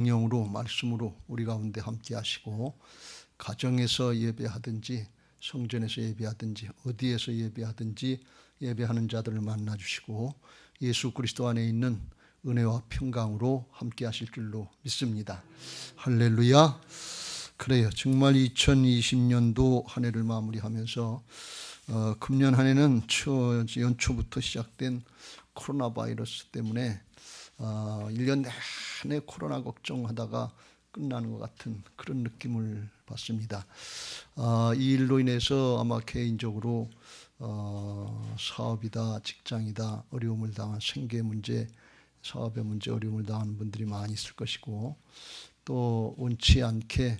성령으로 말씀으로 우리 가운데 함께 하시고 가정에서 예배하든지 성전에서 예배하든지 어디에서 예배하든지 예배하는 자들을 만나 주시고 예수 그리스도 안에 있는 은혜와 평강으로 함께 하실 줄로 믿습니다. 할렐루야. 그래요. 정말 2020년도 한 해를 마무리하면서 금년 한 해는 연초부터 시작된 코로나 바이러스 때문에 1년 내내 코로나 걱정하다가 끝나는 것 같은 그런 느낌을 받습니다. 이 일로 인해서 아마 개인적으로 사업이다, 직장이다, 어려움을 당한 생계 문제, 사업의 문제, 어려움을 당하는 분들이 많이 있을 것이고, 또 원치 않게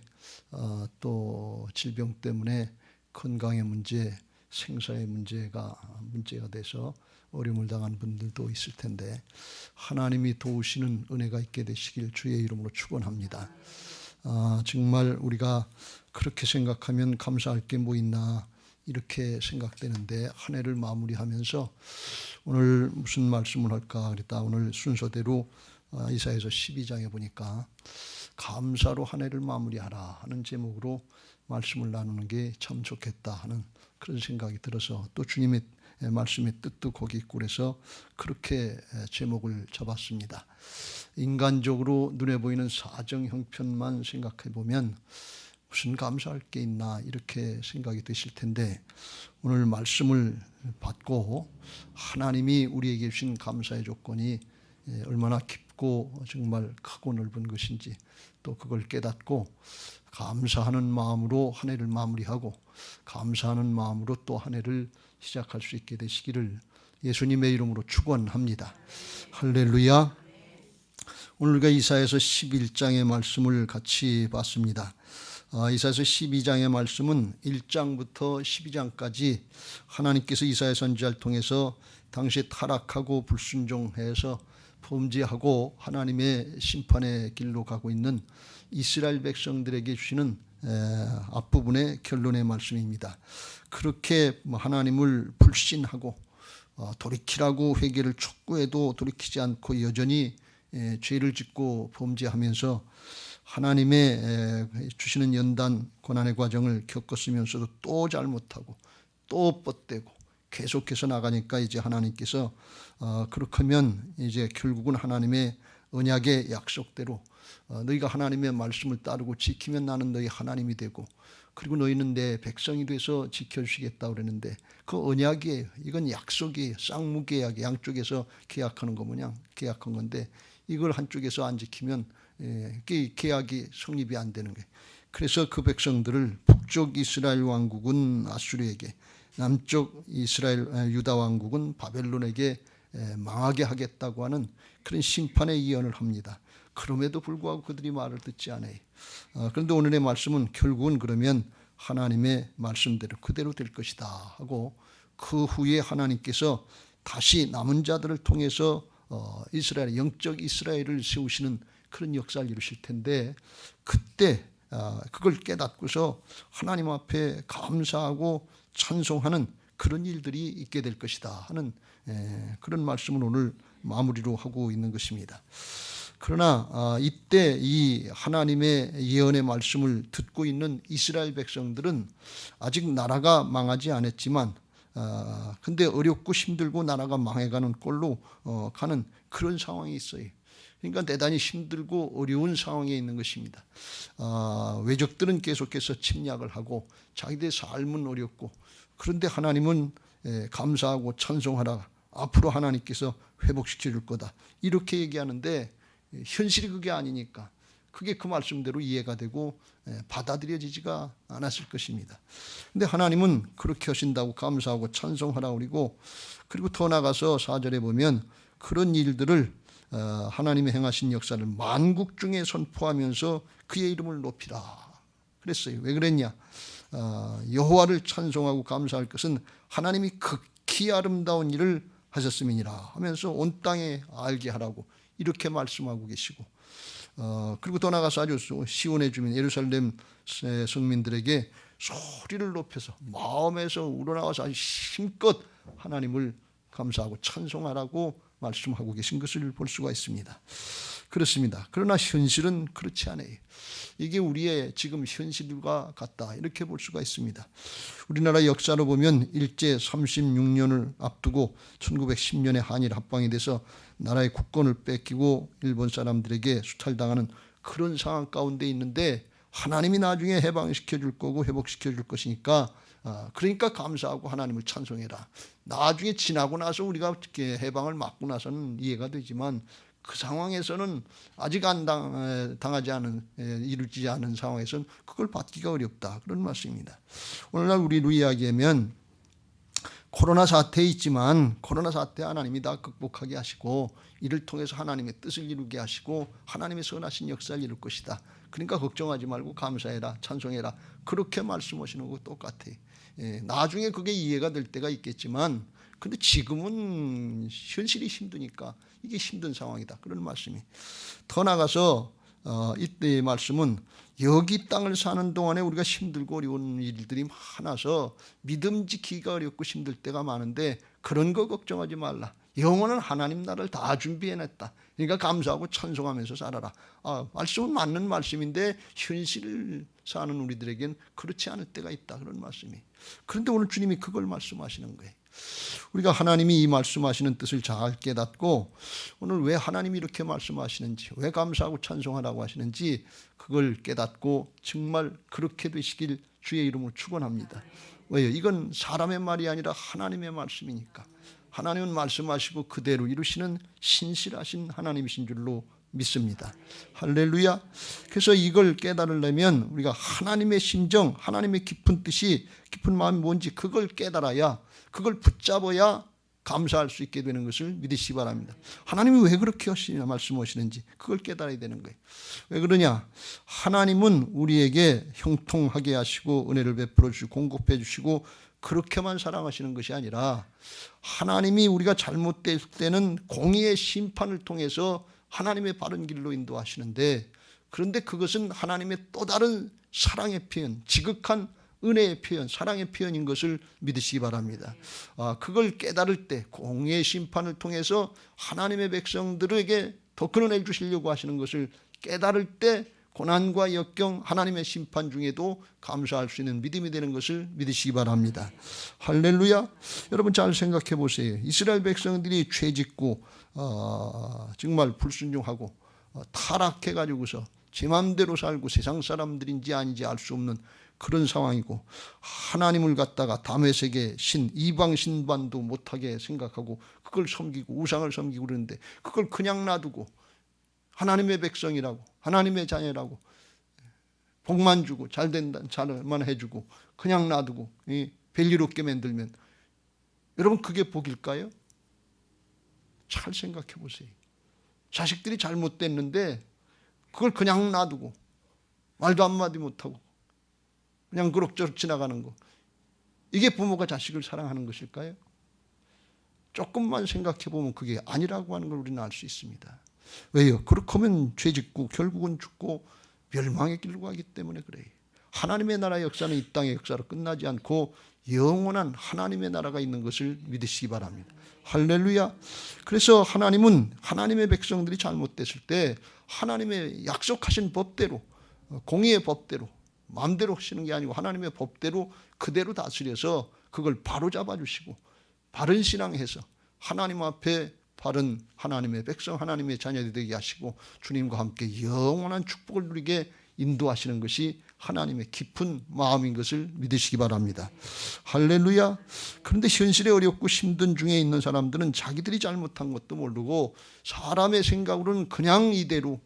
또 질병 때문에 건강의 문제, 생사의 문제가 돼서 어려움을 당한 분들도 있을 텐데 하나님이 도우시는 은혜가 있게 되시길 주의 이름으로 축원합니다. 정말 우리가 그렇게 생각하면 감사할 게 뭐 있나 이렇게 생각되는데 한 해를 마무리하면서 오늘 무슨 말씀을 할까 그랬다. 오늘 순서대로 이사야서 12장에 보니까 감사로 한 해를 마무리하라 하는 제목으로 말씀을 나누는 게 참 좋겠다 하는 그런 생각이 들어서 또 주님의 말씀의 뜻도 거기 있고 그래서 그렇게 제목을 잡았습니다. 인간적으로 눈에 보이는 사정 형편만 생각해 보면 무슨 감사할 게 있나 이렇게 생각이 되실 텐데 오늘 말씀을 받고 하나님이 우리에게 주신 감사의 조건이 얼마나 깊고 정말 크고 넓은 것인지 또 그걸 깨닫고 감사하는 마음으로 한 해를 마무리하고 감사하는 마음으로 또 한 해를 시작할 수 있게 되시기를 예수님의 이름으로 축원합니다. 할렐루야. 오늘 우리가 이사야서 11장의 말씀을 같이 봤습니다. 이사야서 12장의 말씀은 1장부터 12장까지 하나님께서 이사야 선지자를 통해서 당시 타락하고 불순종해서 범죄하고 하나님의 심판의 길로 가고 있는 이스라엘 백성들에게 주시는 앞부분의 결론의 말씀입니다. 그렇게 하나님을 불신하고 돌이키라고 회개를 촉구해도 돌이키지 않고 여전히 죄를 짓고 범죄하면서 하나님의 주시는 연단 고난의 과정을 겪었으면서도 또 잘못하고 또 뻗대고 계속해서 나가니까 이제 하나님께서 그렇게 하면 이제 결국은 하나님의 언약의 약속대로 너희가 하나님의 말씀을 따르고 지키면 나는 너희 하나님이 되고 그리고 너희는 내 백성이 돼서 지켜주시겠다고 그랬는데 그 언약이에요. 이건 약속이에요. 쌍무계약 양쪽에서 계약하는 거 뭐냐 계약한 건데 이걸 한쪽에서 안 지키면 계약이 성립이 안 되는 거예요. 그래서 그 백성들을 북쪽 이스라엘 왕국은 아수르에게 남쪽 이스라엘 유다 왕국은 바벨론에게 망하게 하겠다고 하는 그런 심판의 예언을 합니다. 그럼에도 불구하고 그들이 말을 듣지 않아요. 그런데 오늘의 말씀은 결국은 그러면 하나님의 말씀대로 그대로 될 것이다 하고 그 후에 하나님께서 다시 남은 자들을 통해서 이스라엘 영적 이스라엘을 세우시는 그런 역사를 이루실 텐데 그때 그걸 깨닫고서 하나님 앞에 감사하고 찬송하는 그런 일들이 있게 될 것이다 하는 그런 말씀을 오늘 마무리로 하고 있는 것입니다. 그러나 이때 이 하나님의 예언의 말씀을 듣고 있는 이스라엘 백성들은 아직 나라가 망하지 않았지만 근데 어렵고 힘들고 나라가 망해가는 꼴로 가는 그런 상황이 있어요. 그러니까 대단히 힘들고 어려운 상황에 있는 것입니다. 외적들은 계속해서 침략을 하고 자기들의 삶은 어렵고 그런데 하나님은 감사하고 찬송하라. 앞으로 하나님께서 회복시켜 줄 거다. 이렇게 얘기하는데 현실이 그게 아니니까 그게 그 말씀대로 이해가 되고 받아들여지지가 않았을 것입니다. 그런데 하나님은 그렇게 하신다고 감사하고 찬송하라 그리고 더 나가서 4절에 보면 그런 일들을 하나님이 행하신 역사를 만국 중에 선포하면서 그의 이름을 높이라 그랬어요. 왜 그랬냐? 여호와를 찬송하고 감사할 것은 하나님이 극히 아름다운 일을 하셨음이니라 하면서 온 땅에 알게 하라고 이렇게 말씀하고 계시고 그리고 더 나가서 아주 시온의 주민 예루살렘 성민들에게 소리를 높여서 마음에서 우러나와서 아주 힘껏 하나님을 감사하고 찬송하라고 말씀하고 계신 것을 볼 수가 있습니다. 그렇습니다. 그러나 현실은 그렇지 않아요. 이게 우리의 지금 현실과 같다, 이렇게 볼 수가 있습니다. 우리나라 역사로 보면 일제 36년을 앞두고 1910년에 한일 합방이 돼서 나라의 국권을 뺏기고 일본 사람들에게 수탈당하는 그런 상황 가운데 있는데, 하나님이 나중에 해방시켜 줄 거고 회복시켜 줄 것이니까 그러니까 감사하고 하나님을 찬송해라. 나중에 지나고 나서 우리가 해방을 맞고 나서는 이해가 되지만, 그 상황에서는 아직 당하지 않은, 이루어지지 않은 상황에서는 그걸 받기가 어렵다, 그런 말씀입니다. 오늘날 우리로 이야기하면 코로나 사태에 있지만 코로나 사태 하나님이 다 극복하게 하시고 이를 통해서 하나님의 뜻을 이루게 하시고 하나님의 선하신 역사를 이룰 것이다. 그러니까 걱정하지 말고 감사해라, 찬송해라, 그렇게 말씀하시는 거 똑같아요. 나중에 그게 이해가 될 때가 있겠지만, 근데 지금은 현실이 힘드니까 이게 힘든 상황이다, 그런 말씀이. 더 나가서 이때의 말씀은 여기 땅을 사는 동안에 우리가 힘들고 어려운 일들이 많아서 믿음 지키기가 어렵고 힘들 때가 많은데 그런 거 걱정하지 말라. 영원한 하나님 나라를 다 준비해냈다. 그러니까 감사하고 찬송하면서 살아라. 말씀은 맞는 말씀인데 현실을 사는 우리들에겐 그렇지 않을 때가 있다, 그런 말씀이. 그런데 오늘 주님이 그걸 말씀하시는 거예요. 우리가 하나님이 이 말씀하시는 뜻을 잘 깨닫고 오늘 왜 하나님이 이렇게 말씀하시는지, 왜 감사하고 찬송하라고 하시는지 그걸 깨닫고 정말 그렇게 되시길 주의 이름으로 축원합니다. 왜요? 이건 사람의 말이 아니라 하나님의 말씀이니까. 하나님은 말씀하시고 그대로 이루시는 신실하신 하나님이신 줄로 믿습니다. 할렐루야. 그래서 이걸 깨달으려면 우리가 하나님의 심정, 하나님의 깊은 뜻이, 깊은 마음이 뭔지 그걸 깨달아야, 그걸 붙잡아야 감사할 수 있게 되는 것을 믿으시기 바랍니다. 하나님이 왜 그렇게 말씀하시는지 그걸 깨달아야 되는 거예요. 왜 그러냐? 하나님은 우리에게 형통하게 하시고 은혜를 베풀어 주시고 공급해 주시고 그렇게만 사랑하시는 것이 아니라, 하나님이 우리가 잘못될 때는 공의의 심판을 통해서 하나님의 바른 길로 인도하시는데, 그런데 그것은 하나님의 또 다른 사랑의 표현, 지극한 은혜의 표현, 사랑의 표현인 것을 믿으시기 바랍니다. 그걸 깨달을 때 공의의 심판을 통해서 하나님의 백성들에게 더 큰 은혜를 주시려고 하시는 것을 깨달을 때 고난과 역경, 하나님의 심판 중에도 감사할 수 있는 믿음이 되는 것을 믿으시기 바랍니다. 할렐루야. 여러분 잘 생각해 보세요. 이스라엘 백성들이 죄짓고 정말 불순종하고 타락해가지고서 제 마음대로 살고 세상 사람들인지 아닌지 알 수 없는 그런 상황이고, 하나님을 갖다가 다메섹의 신, 이방 신반도 못하게 생각하고 그걸 섬기고 우상을 섬기고 그러는데, 그걸 그냥 놔두고 하나님의 백성이라고, 하나님의 자녀라고 복만 주고 잘만 해주고 그냥 놔두고 별일 없게 만들면 여러분 그게 복일까요? 잘 생각해 보세요. 자식들이 잘못됐는데 그걸 그냥 놔두고 말도 한마디 못하고 그냥 그럭저럭 지나가는 거, 이게 부모가 자식을 사랑하는 것일까요? 조금만 생각해 보면 그게 아니라고 하는 걸 우리는 알 수 있습니다. 왜요? 그렇게 하면 죄짓고 결국은 죽고 멸망의 길로 가기 때문에 그래요. 하나님의 나라의 역사는 이 땅의 역사로 끝나지 않고 영원한 하나님의 나라가 있는 것을 믿으시기 바랍니다. 할렐루야. 그래서 하나님은 하나님의 백성들이 잘못됐을 때 하나님의 약속하신 법대로, 공의의 법대로 마음대로 하시는 게 아니고 하나님의 법대로 그대로 다스려서 그걸 바로잡아 주시고 바른 신앙해서 하나님 앞에 바른 하나님의 백성, 하나님의 자녀들이 되게 하시고 주님과 함께 영원한 축복을 누리게 인도하시는 것이 하나님의 깊은 마음인 것을 믿으시기 바랍니다. 할렐루야. 그런데 현실에 어렵고 힘든 중에 있는 사람들은 자기들이 잘못한 것도 모르고 사람의 생각으로는 그냥 이대로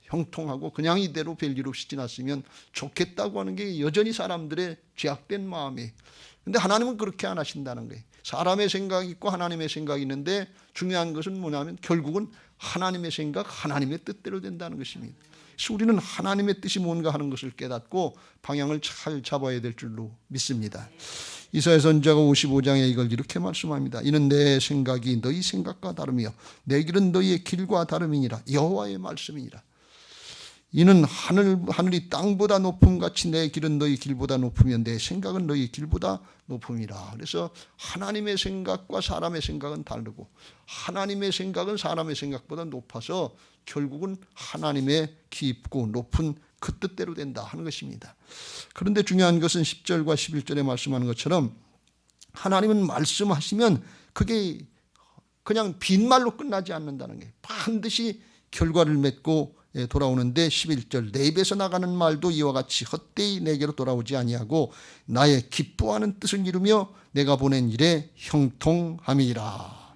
형통하고 그냥 이대로 별일 없이 지났으면 좋겠다고 하는 게 여전히 사람들의 죄악된 마음이에요. 그런데 하나님은 그렇게 안 하신다는 거예요. 사람의 생각이 있고 하나님의 생각이 있는데 중요한 것은 뭐냐면 결국은 하나님의 생각, 하나님의 뜻대로 된다는 것입니다. 그래서 우리는 하나님의 뜻이 뭔가 하는 것을 깨닫고 방향을 잘 잡아야 될 줄로 믿습니다. 이사야 선지자가 55장에 이걸 이렇게 말씀합니다. 이는 내 생각이 너희 생각과 다르며 내 길은 너희의 길과 다름이니라. 여호와의 말씀이니라. 이는 하늘이 땅보다 높음같이 내 길은 너희 길보다 높으면 내 생각은 너희 길보다 높음이라. 그래서 하나님의 생각과 사람의 생각은 다르고 하나님의 생각은 사람의 생각보다 높아서 결국은 하나님의 깊고 높은 그 뜻대로 된다 하는 것입니다. 그런데 중요한 것은 10절과 11절에 말씀하는 것처럼 하나님은 말씀하시면 그게 그냥 빈말로 끝나지 않는다는 게 반드시 결과를 맺고 돌아오는데 11절 내 입에서 나가는 말도 이와 같이 헛되이 내게로 돌아오지 아니하고 나의 기뻐하는 뜻을 이루며 내가 보낸 일에 형통함이라.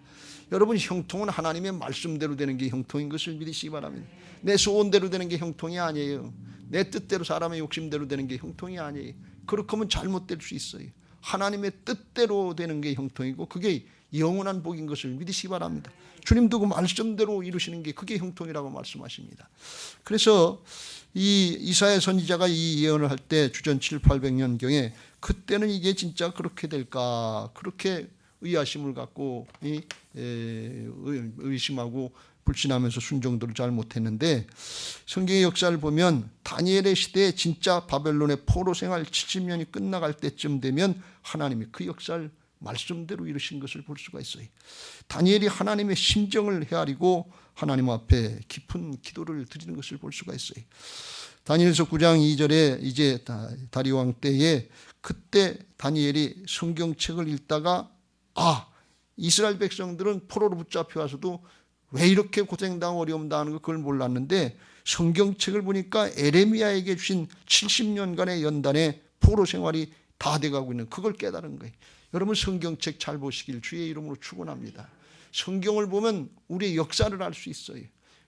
여러분, 형통은 하나님의 말씀대로 되는 게 형통인 것을 믿으시기 바랍니다. 내 소원대로 되는 게 형통이 아니에요. 내 뜻대로 사람의 욕심대로 되는 게 형통이 아니에요. 그렇게 하면 잘못될 수 있어요. 하나님의 뜻대로 되는 게 형통이고 그게 영원한 복인 것을 믿으시기 바랍니다. 주님도 그 말씀대로 이루시는 게 그게 형통이라고 말씀하십니다. 그래서 이 이사야 선지자가 이 예언을 할 때 주전 700~800년경에 그때는 이게 진짜 그렇게 될까 그렇게 의아심을 갖고 의심하고 불신하면서 순종도를 잘 못했는데 성경의 역사를 보면 다니엘의 시대에 진짜 바벨론의 포로 생활 70년이 끝나갈 때쯤 되면 하나님이 그 역사를 말씀대로 이루신 것을 볼 수가 있어요. 다니엘이 하나님의 심정을 헤아리고 하나님 앞에 깊은 기도를 드리는 것을 볼 수가 있어요. 다니엘서 9장 2절에 이제 다리오 왕 때에 그때 다니엘이 성경책을 읽다가 이스라엘 백성들은 포로로 붙잡혀 와서도 왜 이렇게 고생당하고 어려움 당하는 거 그걸 몰랐는데 성경책을 보니까 에레미야에게 주신 70년간의 연단의 포로 생활이 다 돼가고 있는 그걸 깨달은 거예요. 여러분, 성경책 잘 보시길 주의 이름으로 축원합니다. 성경을 보면 우리의 역사를 알 수 있어요.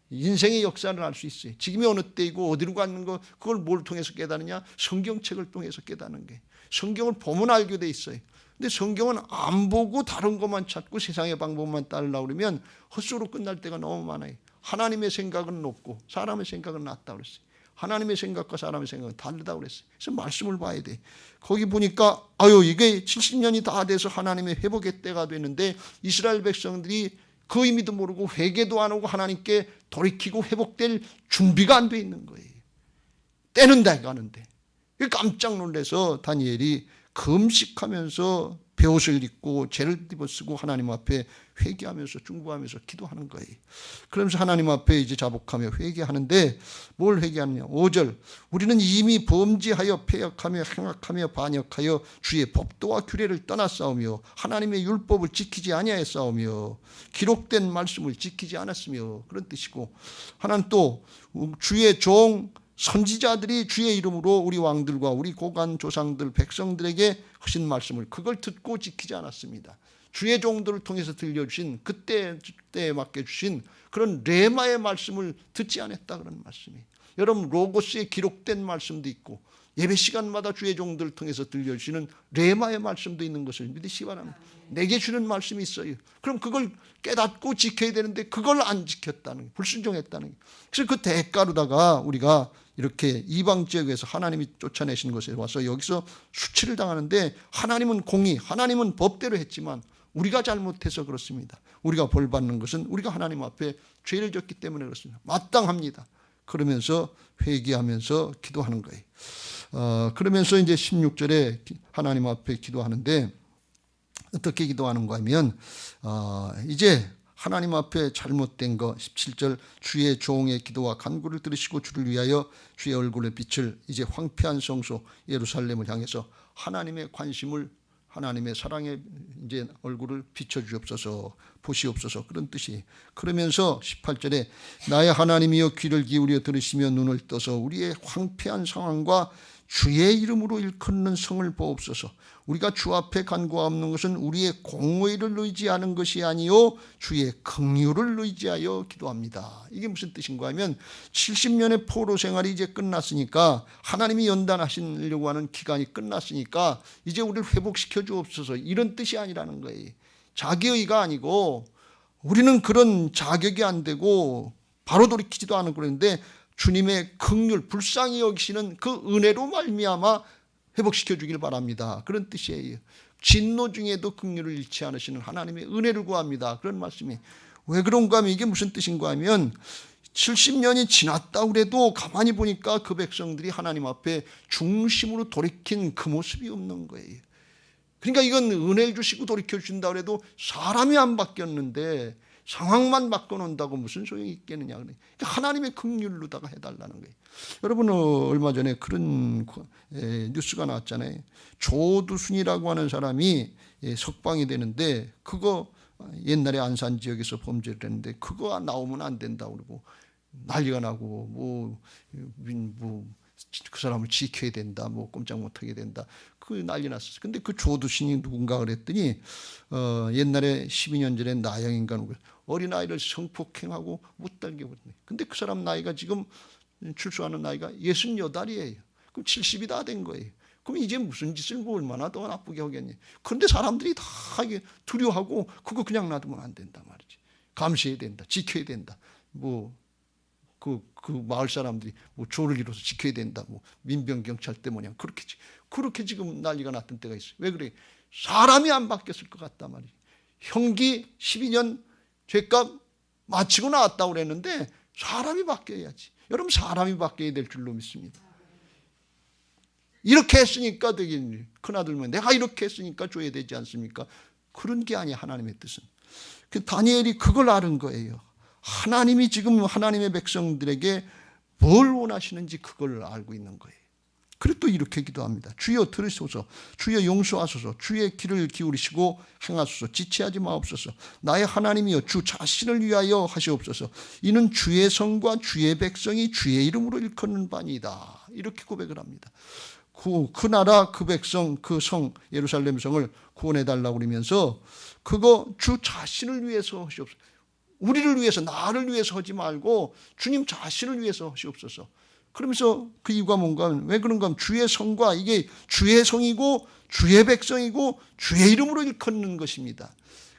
인생의 역사를 알 수 있어요. 지금이 어느 때이고 어디로 가는 거 그걸 뭘 통해서 깨달느냐? 성경책을 통해서 깨닫는 게. 성경을 보면 알게 돼 있어요. 근데 성경은 안 보고 다른 것만 찾고 세상의 방법만 따르려고 그러면 헛수로 끝날 때가 너무 많아요. 하나님의 생각은 높고 사람의 생각은 낮다 그랬어요. 하나님의 생각과 사람의 생각은 다르다고 그랬어요. 그래서 말씀을 봐야 돼. 거기 보니까 이게 70년이 다 돼서 하나님의 회복의 때가 됐는데 이스라엘 백성들이 그 의미도 모르고 회개도 안 하고 하나님께 돌이키고 회복될 준비가 안 돼 있는 거예요. 때는 돼 가는데. 깜짝 놀라서 다니엘이 금식하면서 베옷을 입고 죄를 입어쓰고 하나님 앞에 회개하면서 중보하면서 기도하는 거예요. 그러면서 하나님 앞에 이제 자복하며 회개하는데 뭘 회개하느냐? 5절 우리는 이미 범죄하여 패역하며 행악하며 반역하여 주의 법도와 규례를 떠났사오며 하나님의 율법을 지키지 아니하였사오며 기록된 말씀을 지키지 않았으며 그런 뜻이고 하나는 또 주의 종 선지자들이 주의 이름으로 우리 왕들과 우리 고관 조상들 백성들에게 하신 말씀을 그걸 듣고 지키지 않았습니다. 주의 종들을 통해서 들려주신 그때에 맡겨주신 그런 레마의 말씀을 듣지 않았다 그런 말씀이. 여러분, 로고스에 기록된 말씀도 있고 예배 시간마다 주의 종들을 통해서 들려주시는 레마의 말씀도 있는 것을 믿으시기 바랍니다. 내게 주는 말씀이 있어요. 그럼 그걸 깨닫고 지켜야 되는데 그걸 안 지켰다는 게, 불순종했다는 게. 그래서 그 대가로다가 우리가 이렇게 이방 지역에서 하나님이 쫓아내신 곳에 와서 여기서 수치를 당하는데 하나님은 공의, 하나님은 법대로 했지만 우리가 잘못해서 그렇습니다. 우리가 벌 받는 것은 우리가 하나님 앞에 죄를 졌기 때문에 그렇습니다. 마땅합니다. 그러면서 회개하면서 기도하는 거예요. 그러면서 이제 16절에 하나님 앞에 기도하는데 어떻게 기도하는가 하면 이제 하나님 앞에 잘못된 거 17절 주의 종의 기도와 간구를 들으시고 주를 위하여 주의 얼굴의 빛을 이제 황폐한 성소 예루살렘을 향해서 하나님의 관심을 하나님의 사랑의 이제 얼굴을 비춰주옵소서 보시옵소서 그런 뜻이. 그러면서 18절에 나의 하나님이여 귀를 기울여 들으시며 눈을 떠서 우리의 황폐한 상황과 주의 이름으로 일컫는 성을 보옵소서. 우리가 주 앞에 간구하옵는 것은 우리의 공의를 의지하는 것이 아니요 주의 긍휼을 의지하여 기도합니다. 이게 무슨 뜻인가 하면 70년의 포로 생활이 이제 끝났으니까 하나님이 연단하시려고 하는 기간이 끝났으니까 이제 우리를 회복시켜 주옵소서 이런 뜻이 아니라는 거예요. 자기의가 아니고 우리는 그런 자격이 안 되고 바로 돌이키지도 않고 그러는데 주님의 긍휼 불쌍히 여기시는 그 은혜로 말미암아 회복시켜 주길 바랍니다. 그런 뜻이에요. 진노 중에도 긍휼을 잃지 않으시는 하나님의 은혜를 구합니다. 그런 말씀이. 왜 그런가 하면 이게 무슨 뜻인가 하면 70년이 지났다 그래도 가만히 보니까 그 백성들이 하나님 앞에 중심으로 돌이킨 그 모습이 없는 거예요. 그러니까 이건 은혜를 주시고 돌이켜주신다 그래도 사람이 안 바뀌었는데 상황만 바꿔놓는다고 무슨 소용이 있겠느냐. 그러니까 하나님의 긍휼로다가 해달라는 거예요. 여러분 얼마 전에 그런 뉴스가 나왔잖아요. 조두순이라고 하는 사람이 석방이 되는데 그거 옛날에 안산 지역에서 범죄를 했는데 그거 나오면 안 된다고 그러고 난리가 나고 그 사람을 지켜야 된다, 꼼짝 못하게 된다, 그 난리 났었어요. 근데 그 조두순이 누군가 그랬더니 옛날에 12년 전에 나영인가 어린아이를 성폭행하고 못달게 했네. 근데 그 사람 나이가 지금 출소하는 나이가 68이에요. 그럼 70이 다 된 거예요. 그럼 이제 무슨 짓을 얼마나 더 나쁘게 하겠니? 그런데 사람들이 다 이게 두려워하고 그거 그냥 놔두면 안 된다 말이지. 감시해야 된다, 지켜야 된다. 그 마을 사람들이 조를 이뤄서 지켜야 된다. 민병 경찰 때문에 그렇게 지금 난리가 났던 때가 있어요. 왜 그래? 사람이 안 바뀌었을 것 같단 말이지. 형기 12년 죄값 마치고 나왔다고 그랬는데 사람이 바뀌어야지. 여러분 사람이 바뀌어야 될 줄로 믿습니다. 이렇게 했으니까 되겠니? 큰아들면 내가 이렇게 했으니까 줘야 되지 않습니까? 그런 게 아니야. 하나님의 뜻은. 다니엘이 그걸 아는 거예요. 하나님이 지금 하나님의 백성들에게 뭘 원하시는지 그걸 알고 있는 거예요. 그리고 또 이렇게 기도합니다. 주여 들으소서, 주여 용서하소서, 주의 길을 기울이시고 행하소서, 지체하지 마옵소서. 나의 하나님이여 주 자신을 위하여 하시옵소서. 이는 주의 성과 주의 백성이 주의 이름으로 일컫는 바니이다. 이렇게 고백을 합니다. 그 나라, 그 백성, 그 성, 예루살렘 성을 구원해달라고 그러면서 그거 주 자신을 위해서 하시옵소서. 우리를 위해서, 나를 위해서 하지 말고 주님 자신을 위해서 하시옵소서. 그러면서 그 이유가 뭔가, 왜 그런가 하면 주의 성과, 이게 주의 성이고 주의 백성이고 주의 이름으로 일컫는 것입니다.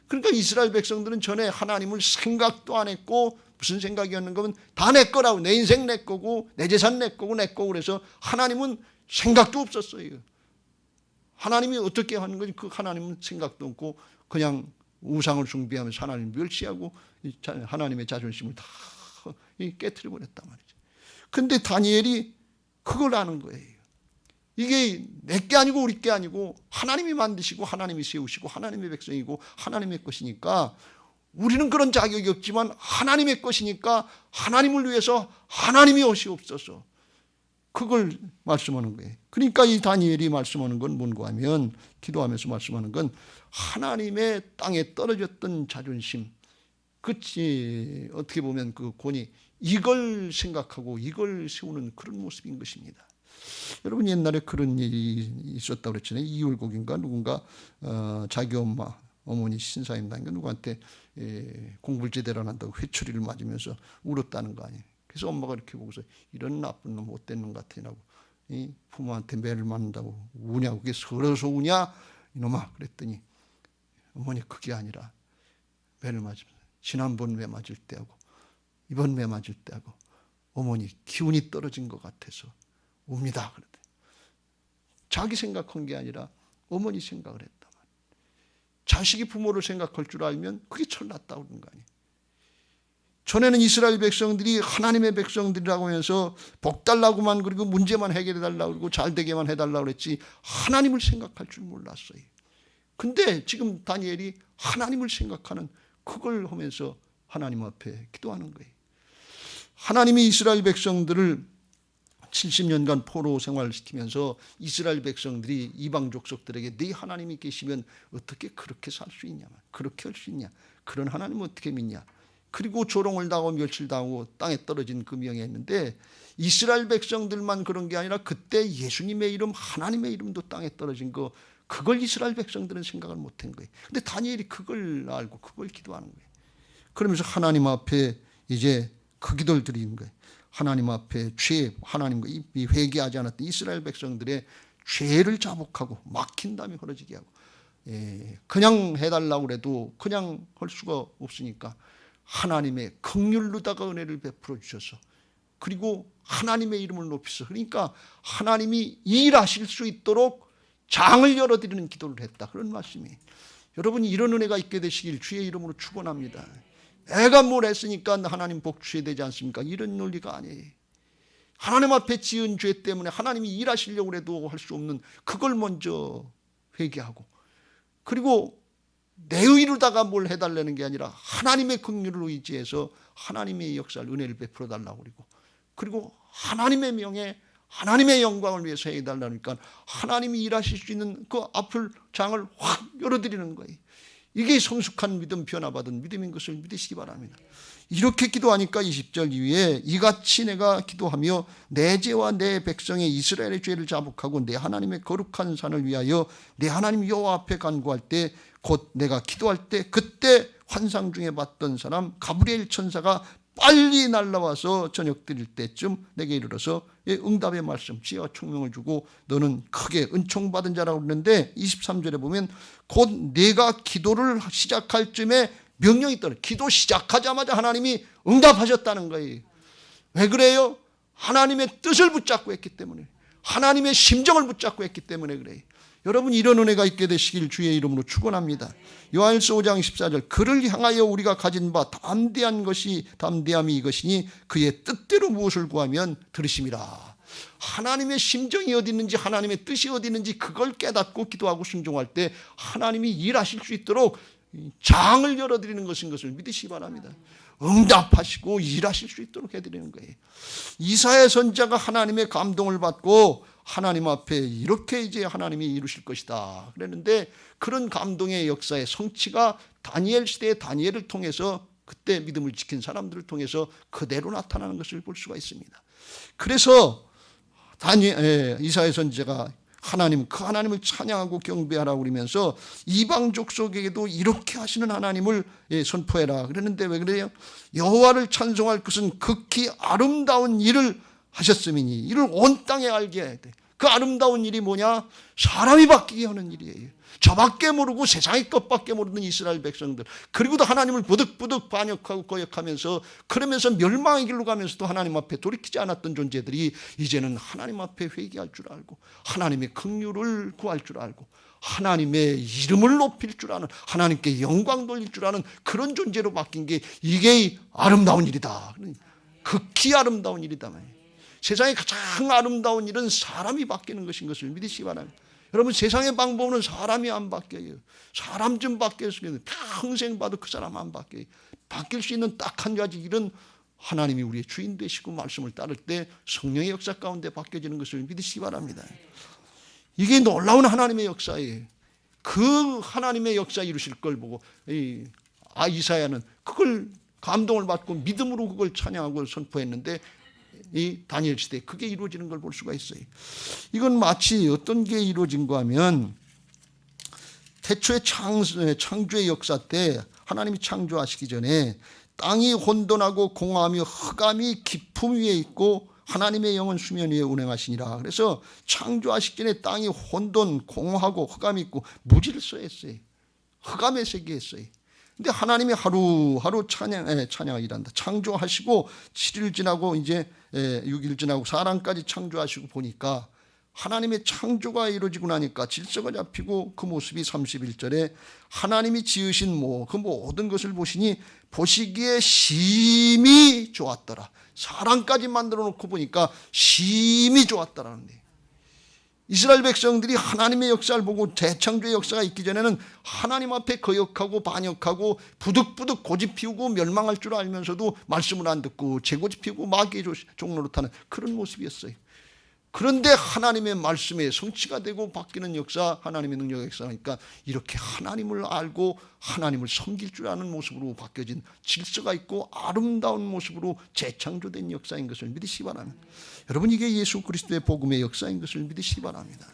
그러니까 이스라엘 백성들은 전에 하나님을 생각도 안 했고 무슨 생각이었는가 하면 다 내 거라고, 내 인생 내 거고 내 재산 내 거고 그래서 하나님은 생각도 없었어요. 하나님이 어떻게 하는 건지 그 하나님은 생각도 없고 그냥 우상을 숭배하면서 하나님을 멸시하고 하나님의 자존심을 다 깨트려 버렸단 말이죠. 근데 다니엘이 그걸 아는 거예요. 이게 내게 아니고 우리 게 아니고 하나님이 만드시고 하나님이 세우시고 하나님의 백성이고 하나님의 것이니까 우리는 그런 자격이 없지만 하나님의 것이니까 하나님을 위해서 하나님이 오시옵소서. 그걸 말씀하는 거예요. 그러니까 이 다니엘이 말씀하는 건 뭔가 하면, 기도하면서 말씀하는 건 하나님의 땅에 떨어졌던 자존심, 그치, 어떻게 보면 그 권위, 이걸 생각하고 이걸 세우는 그런 모습인 것입니다. 여러분 옛날에 그런 일이 있었다고 그랬잖아요. 이율곡인가 누군가 자기 어머니 신사임당인가 누구한테 공부를 제대로 안 한다고 회초리를 맞으면서 울었다는 거 아니에요. 그래서 엄마가 이렇게 보고서 이런 나쁜 놈 못된 놈 같으냐고, 부모한테 매를 맞는다고 우냐고, 그게 서러서 우냐 이놈아 그랬더니 어머니 그게 아니라 매를 맞으면서 지난번 매 맞을 때하고 이번 매 맞을 때하고 어머니 기운이 떨어진 것 같아서 웁니다. 그랬더니 자기 생각한 게 아니라 어머니 생각을 했단 말이에요. 자식이 부모를 생각할 줄 알면 그게 철났다고 그런 거 아니에요. 전에는 이스라엘 백성들이 하나님의 백성들이라고 하면서 복 달라고만, 그리고 문제만 해결해 달라고 그러고 잘 되게만 해달라고 그랬지 하나님을 생각할 줄 몰랐어요. 근데 지금 다니엘이 하나님을 생각하는 그걸 하면서 하나님 앞에 기도하는 거예요. 하나님이 이스라엘 백성들을 70년간 포로 생활시키면서 이스라엘 백성들이 이방 족속들에게 네 하나님이 계시면 어떻게 그렇게 살 수 있냐, 그렇게 할 수 있냐, 그런 하나님은 어떻게 믿냐, 그리고 조롱을 당하고 멸실당하고 땅에 떨어진 그 명예했는데 이스라엘 백성들만 그런 게 아니라 그때 예수님의 이름, 하나님의 이름도 땅에 떨어진 거, 그걸 이스라엘 백성들은 생각을 못한 거예요. 근데 다니엘이 그걸 알고 그걸 기도하는 거예요. 그러면서 하나님 앞에 이제 그 기도를 드리는 거예요. 하나님 앞에 하나님과 회개하지 않았던 이스라엘 백성들의 죄를 자복하고 막힌 담이 흐러지게 하고, 그냥 해달라고 해도 그냥 할 수가 없으니까 하나님의 긍휼로다가 은혜를 베풀어 주셔서, 그리고 하나님의 이름을 높이서, 그러니까 하나님이 일하실 수 있도록 장을 열어드리는 기도를 했다, 그런 말씀이에요. 여러분 이런 은혜가 있게 되시길 주의 이름으로 축원합니다. 애가 뭘 했으니까 하나님 복 주셔야 되지 않습니까? 이런 논리가 아니에요. 하나님 앞에 지은 죄 때문에 하나님이 일하시려고 해도 할 수 없는 그걸 먼저 회개하고, 그리고 내 의로다가 뭘 해달라는 게 아니라 하나님의 긍휼을 의지해서 하나님의 역사를, 은혜를 베풀어 달라고 그리고 하나님의 명예, 하나님의 영광을 위해서 해달라니까 하나님이 일하실 수 있는 그 앞을 장을 확 열어드리는 거예요. 이게 성숙한 믿음, 변화받은 믿음인 것을 믿으시기 바랍니다. 이렇게 기도하니까 20절 이후에 이같이 내가 기도하며 내 죄와 내 백성의 이스라엘의 죄를 자복하고 내 하나님의 거룩한 산을 위하여 내 하나님 여호와 앞에 간구할 때, 곧 내가 기도할 때 그때 환상 중에 봤던 사람 가브리엘 천사가 빨리 날라와서 저녁 드릴 때쯤 내게 이르러서 응답의 말씀, 지혜와 총명을 주고 너는 크게 은총받은 자라고 그러는데, 23절에 보면 곧 내가 기도를 시작할 쯤에 명령이 떠나, 기도 시작하자마자 하나님이 응답하셨다는 거예요. 왜 그래요? 하나님의 뜻을 붙잡고 했기 때문에, 하나님의 심정을 붙잡고 했기 때문에 그래요. 여러분, 이런 은혜가 있게 되시길 주의 이름으로 축원합니다. 요한일서 5장 14절 그를 향하여 우리가 가진 바 담대함이 이것이니 그의 뜻대로 무엇을 구하면 들으심이라. 하나님의 심정이 어디 있는지, 하나님의 뜻이 어디 있는지 그걸 깨닫고 기도하고 순종할 때 하나님이 일하실 수 있도록 장을 열어드리는 것인 것을 믿으시기 바랍니다. 응답하시고 일하실 수 있도록 해드리는 거예요. 이사야 선지자가 하나님의 감동을 받고 하나님 앞에 이렇게 이제 하나님이 이루실 것이다 그랬는데, 그런 감동의 역사의 성취가 다니엘 시대의 다니엘을 통해서, 그때 믿음을 지킨 사람들을 통해서 그대로 나타나는 것을 볼 수가 있습니다. 그래서 이사야 선지자가 그 하나님을 찬양하고 경배하라고 그러면서 이방 족속에게도 이렇게 하시는 하나님을 선포해라 그랬는데, 왜 그래요? 여호와를 찬송할 것은 극히 아름다운 일을 하셨음이니 이를 온 땅에 알게 해야 돼. 그 아름다운 일이 뭐냐? 사람이 바뀌게 하는 일이에요. 저밖에 모르고 세상의 것밖에 모르는 이스라엘 백성들, 그리고도 하나님을 부득부득 반역하고 거역하면서, 그러면서 멸망의 길로 가면서도 하나님 앞에 돌이키지 않았던 존재들이 이제는 하나님 앞에 회개할 줄 알고 하나님의 긍휼을 구할 줄 알고 하나님의 이름을 높일 줄 아는, 하나님께 영광 돌릴 줄 아는 그런 존재로 바뀐 게, 이게 아름다운 일이다. 극히 아름다운 일이다. 세상의 가장 아름다운 일은 사람이 바뀌는 것인 것을 믿으시기 바랍니다. 여러분, 세상의 방법은 사람이 안 바뀌어요. 사람 좀 바뀔 수 있는, 평생 봐도 그 사람 안 바뀌어요. 바뀔 수 있는 딱 한 가지 일은 하나님이 우리의 주인 되시고 말씀을 따를 때 성령의 역사 가운데 바뀌어지는 것을 믿으시기 바랍니다. 이게 놀라운 하나님의 역사예요. 그 하나님의 역사 이루실 걸 보고 이사야는 그걸 감동을 받고 믿음으로 그걸 찬양하고 선포했는데, 이 다니엘 시대에 그게 이루어지는 걸 볼 수가 있어요. 이건 마치 어떤 게 이루어진가 하면, 태초의 창조의 역사 때 하나님이 창조하시기 전에 땅이 혼돈하고 공허하며 흑암이 깊음 위에 있고 하나님의 영은 수면 위에 운행하시니라. 그래서 창조하시기 전에 땅이 혼돈, 공허하고 흑암이 있고 무질서했어요. 흑암의 세계였어요. 근데 하나님이 하루하루 찬양을 일한다. 창조하시고 7일 지나고 이제 6일 지나고 사람까지 창조하시고 보니까, 하나님의 창조가 이루어지고 나니까 질서가 잡히고, 그 모습이 31절에 하나님이 지으신 그 모든 것을 보시니 보시기에 심히 좋았더라. 사람까지 만들어 놓고 보니까 심히 좋았더라는데, 이스라엘 백성들이 하나님의 역사를 보고, 재창조의 역사가 있기 전에는 하나님 앞에 거역하고 반역하고 부득부득 고집 피우고 멸망할 줄 알면서도 말씀을 안 듣고 재고집 피우고 마귀의 종노릇하는 그런 모습이었어요. 그런데 하나님의 말씀에 성취가 되고 바뀌는 역사, 하나님의 능력의 역사니까 이렇게 하나님을 알고 하나님을 섬길 줄 아는 모습으로 바뀌어진, 질서가 있고 아름다운 모습으로 재창조된 역사인 것을 믿으시기 바랍니다. 여러분, 이게 예수 그리스도의 복음의 역사인 것을 믿으시기 바랍니다.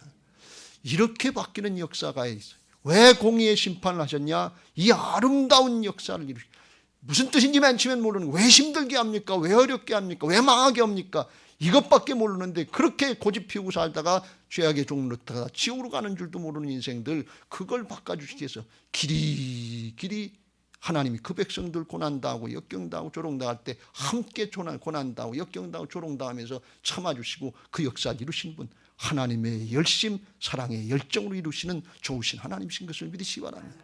이렇게 바뀌는 역사가 있어요. 왜 공의의 심판을 하셨냐? 이 아름다운 역사를 이루시고, 무슨 뜻인지 맨 처음엔 모르는, 왜 힘들게 합니까? 왜 어렵게 합니까? 왜 망하게 합니까? 이것밖에 모르는데, 그렇게 고집 피우고 살다가 죄악의 종로다가 지옥으로 가는 줄도 모르는 인생들, 그걸 바꿔주시기 위해서 길이 하나님이 그 백성들 고난당하고 역경당하고 조롱당할 때 함께 고난당하고 역경당하고 조롱당하면서 참아주시고 그 역사를 이루신 분, 하나님의 열심, 사랑의 열정으로 이루시는 좋으신 하나님이신 것을 믿으시기 바랍니다.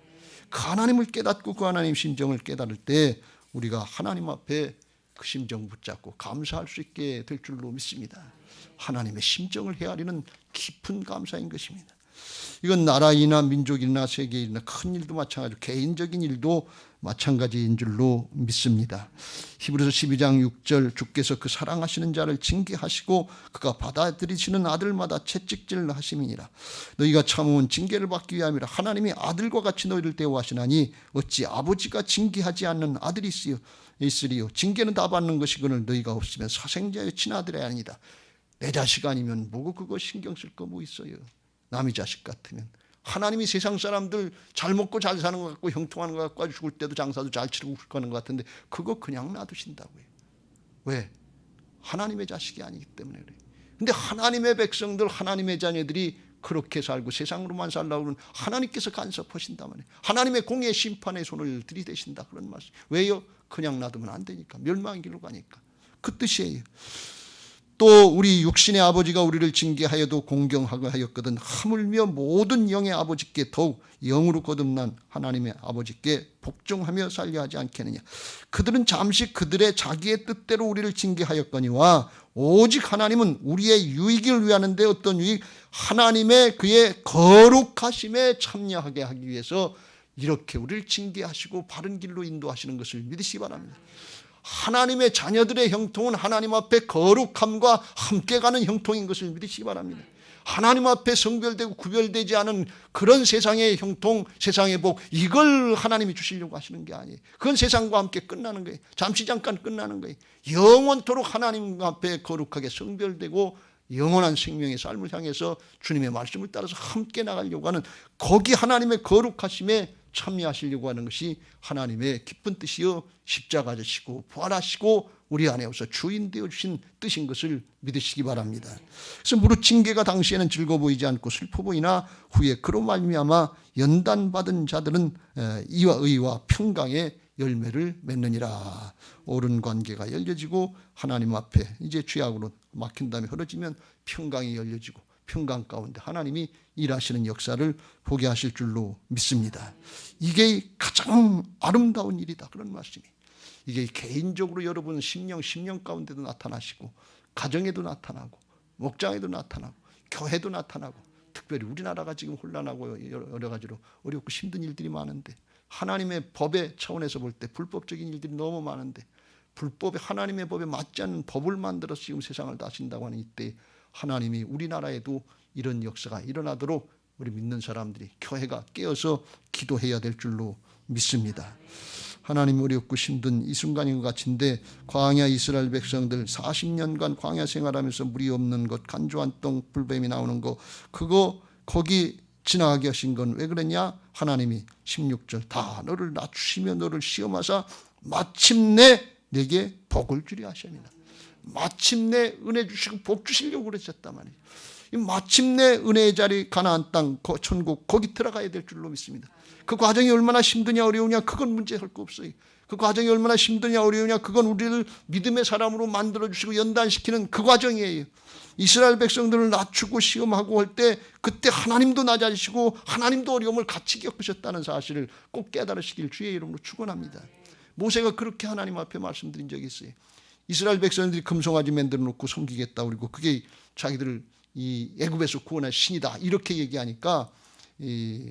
그 하나님을 깨닫고 그 하나님 심정을 깨달을 때 우리가 하나님 앞에 그 심정 붙잡고 감사할 수 있게 될 줄로 믿습니다. 하나님의 심정을 헤아리는 깊은 감사인 것입니다. 이건 나라이나 민족이나 세계이나 큰 일도 마찬가지고 개인적인 일도 마찬가지인 줄로 믿습니다. 히브리서 12장 6절 주께서 그 사랑하시는 자를 징계하시고 그가 받아들이시는 아들마다 채찍질 하심이니라. 너희가 참으면 징계를 받기 위함이라. 하나님이 아들과 같이 너희를 대우하시나니 어찌 아버지가 징계하지 않는 아들이 있으리요. 징계는 다 받는 것이거늘 너희가 없으면 사생자의 친아들이 아니다. 내 자식 아니면 뭐고 그거 신경 쓸 거 뭐 있어요. 남의 자식 같으면. 하나님이 세상 사람들 잘 먹고 잘 사는 것 같고 형통하는 것 같고 죽을 때도 장사도 잘 치르고 가는 것 같은데 그거 그냥 놔두신다고요. 왜? 하나님의 자식이 아니기 때문에 그래요. 근데 하나님의 백성들, 하나님의 자녀들이 그렇게 살고 세상으로만 살라고 그러면 하나님께서 간섭하신다면 하나님의 공의 심판의 손을 들이대신다 그런 말씀. 왜요? 그냥 놔두면 안 되니까. 멸망의 길로 가니까. 그 뜻이에요. 또 우리 육신의 아버지가 우리를 징계하여도 공경하고 하였거든 하물며 모든 영의 아버지께 더욱 영으로 거듭난 하나님의 아버지께 복종하며 살려 하지 않겠느냐. 그들은 잠시 그들의 자기의 뜻대로 우리를 징계하였거니와 오직 하나님은 우리의 유익을 위하는데 어떤 유익? 하나님의 그의 거룩하심에 참여하게 하기 위해서 이렇게 우리를 징계하시고 바른 길로 인도하시는 것을 믿으시기 바랍니다. 하나님의 자녀들의 형통은 하나님 앞에 거룩함과 함께 가는 형통인 것을 믿으시기 바랍니다. 하나님 앞에 성별되고 구별되지 않은 그런 세상의 형통, 세상의 복, 이걸 하나님이 주시려고 하시는 게 아니에요. 그건 세상과 함께 끝나는 거예요. 잠시 잠깐 끝나는 거예요. 영원토록 하나님 앞에 거룩하게 성별되고 영원한 생명의 삶을 향해서 주님의 말씀을 따라서 함께 나가려고 하는 거기 하나님의 거룩하심에 참여하시려고 하는 것이 하나님의 기쁜 뜻이요 십자가 지시고 부활하시고 우리 안에 오셔 주인 되어주신 뜻인 것을 믿으시기 바랍니다. 그래서 무릇 징계가 당시에는 즐거워 보이지 않고 슬퍼 보이나 후에 그로 말미암아 연단받은 자들은 이와 의와 평강의 열매를 맺느니라. 옳은 관계가 열려지고 하나님 앞에 이제 죄악으로 막힌 다음에 흐려지면 평강이 열려지고 평강 가운데 하나님이 일하시는 역사를 보게 하실 줄로 믿습니다. 이게 가장 아름다운 일이다 그런 말씀이. 이게 개인적으로 여러분 심령 가운데도 나타나시고 가정에도 나타나고 목장에도 나타나고 교회도 나타나고 특별히 우리나라가 지금 혼란하고 여러 가지로 어렵고 힘든 일들이 많은데 하나님의 법의 차원에서 볼 때 불법적인 일들이 너무 많은데 불법의 하나님의 법에 맞지 않는 법을 만들어서 지금 세상을 다신다고 하는 이때 하나님이 우리나라에도 이런 역사가 일어나도록 우리 믿는 사람들이 교회가 깨어서 기도해야 될 줄로 믿습니다. 하나님 어렵고 힘든 이 순간인 것 같은데 광야 이스라엘 백성들 40년간 광야 생활하면서 물이 없는 것, 간조한 땅, 불뱀이 나오는 거 그거 거기 지나가게 하신 건 왜 그랬냐? 하나님이 16절 다 너를 낮추시며 너를 시험하사 마침내 내게 복을 주려 하십니다. 마침내 은혜 주시고 복 주시려고 그러셨단 말이에요. 마침내 은혜의 자리 가나안 땅 천국 거기 들어가야 될 줄로 믿습니다. 그 과정이 얼마나 힘드냐 어려우냐 그건 문제할 거 없어요. 그 과정이 얼마나 힘드냐 어려우냐 그건 우리를 믿음의 사람으로 만들어주시고 연단시키는 그 과정이에요. 이스라엘 백성들을 낮추고 시험하고 할 때 그때 하나님도 낮아지시고 하나님도 어려움을 같이 겪으셨다는 사실을 꼭 깨달으시길 주의 이름으로 축원합니다. 모세가 그렇게 하나님 앞에 말씀드린 적이 있어요. 이스라엘 백성들이 금송아지 만들어 놓고 섬기겠다 그리고 그게 자기들을 이 애굽에서 구원할 신이다 이렇게 얘기하니까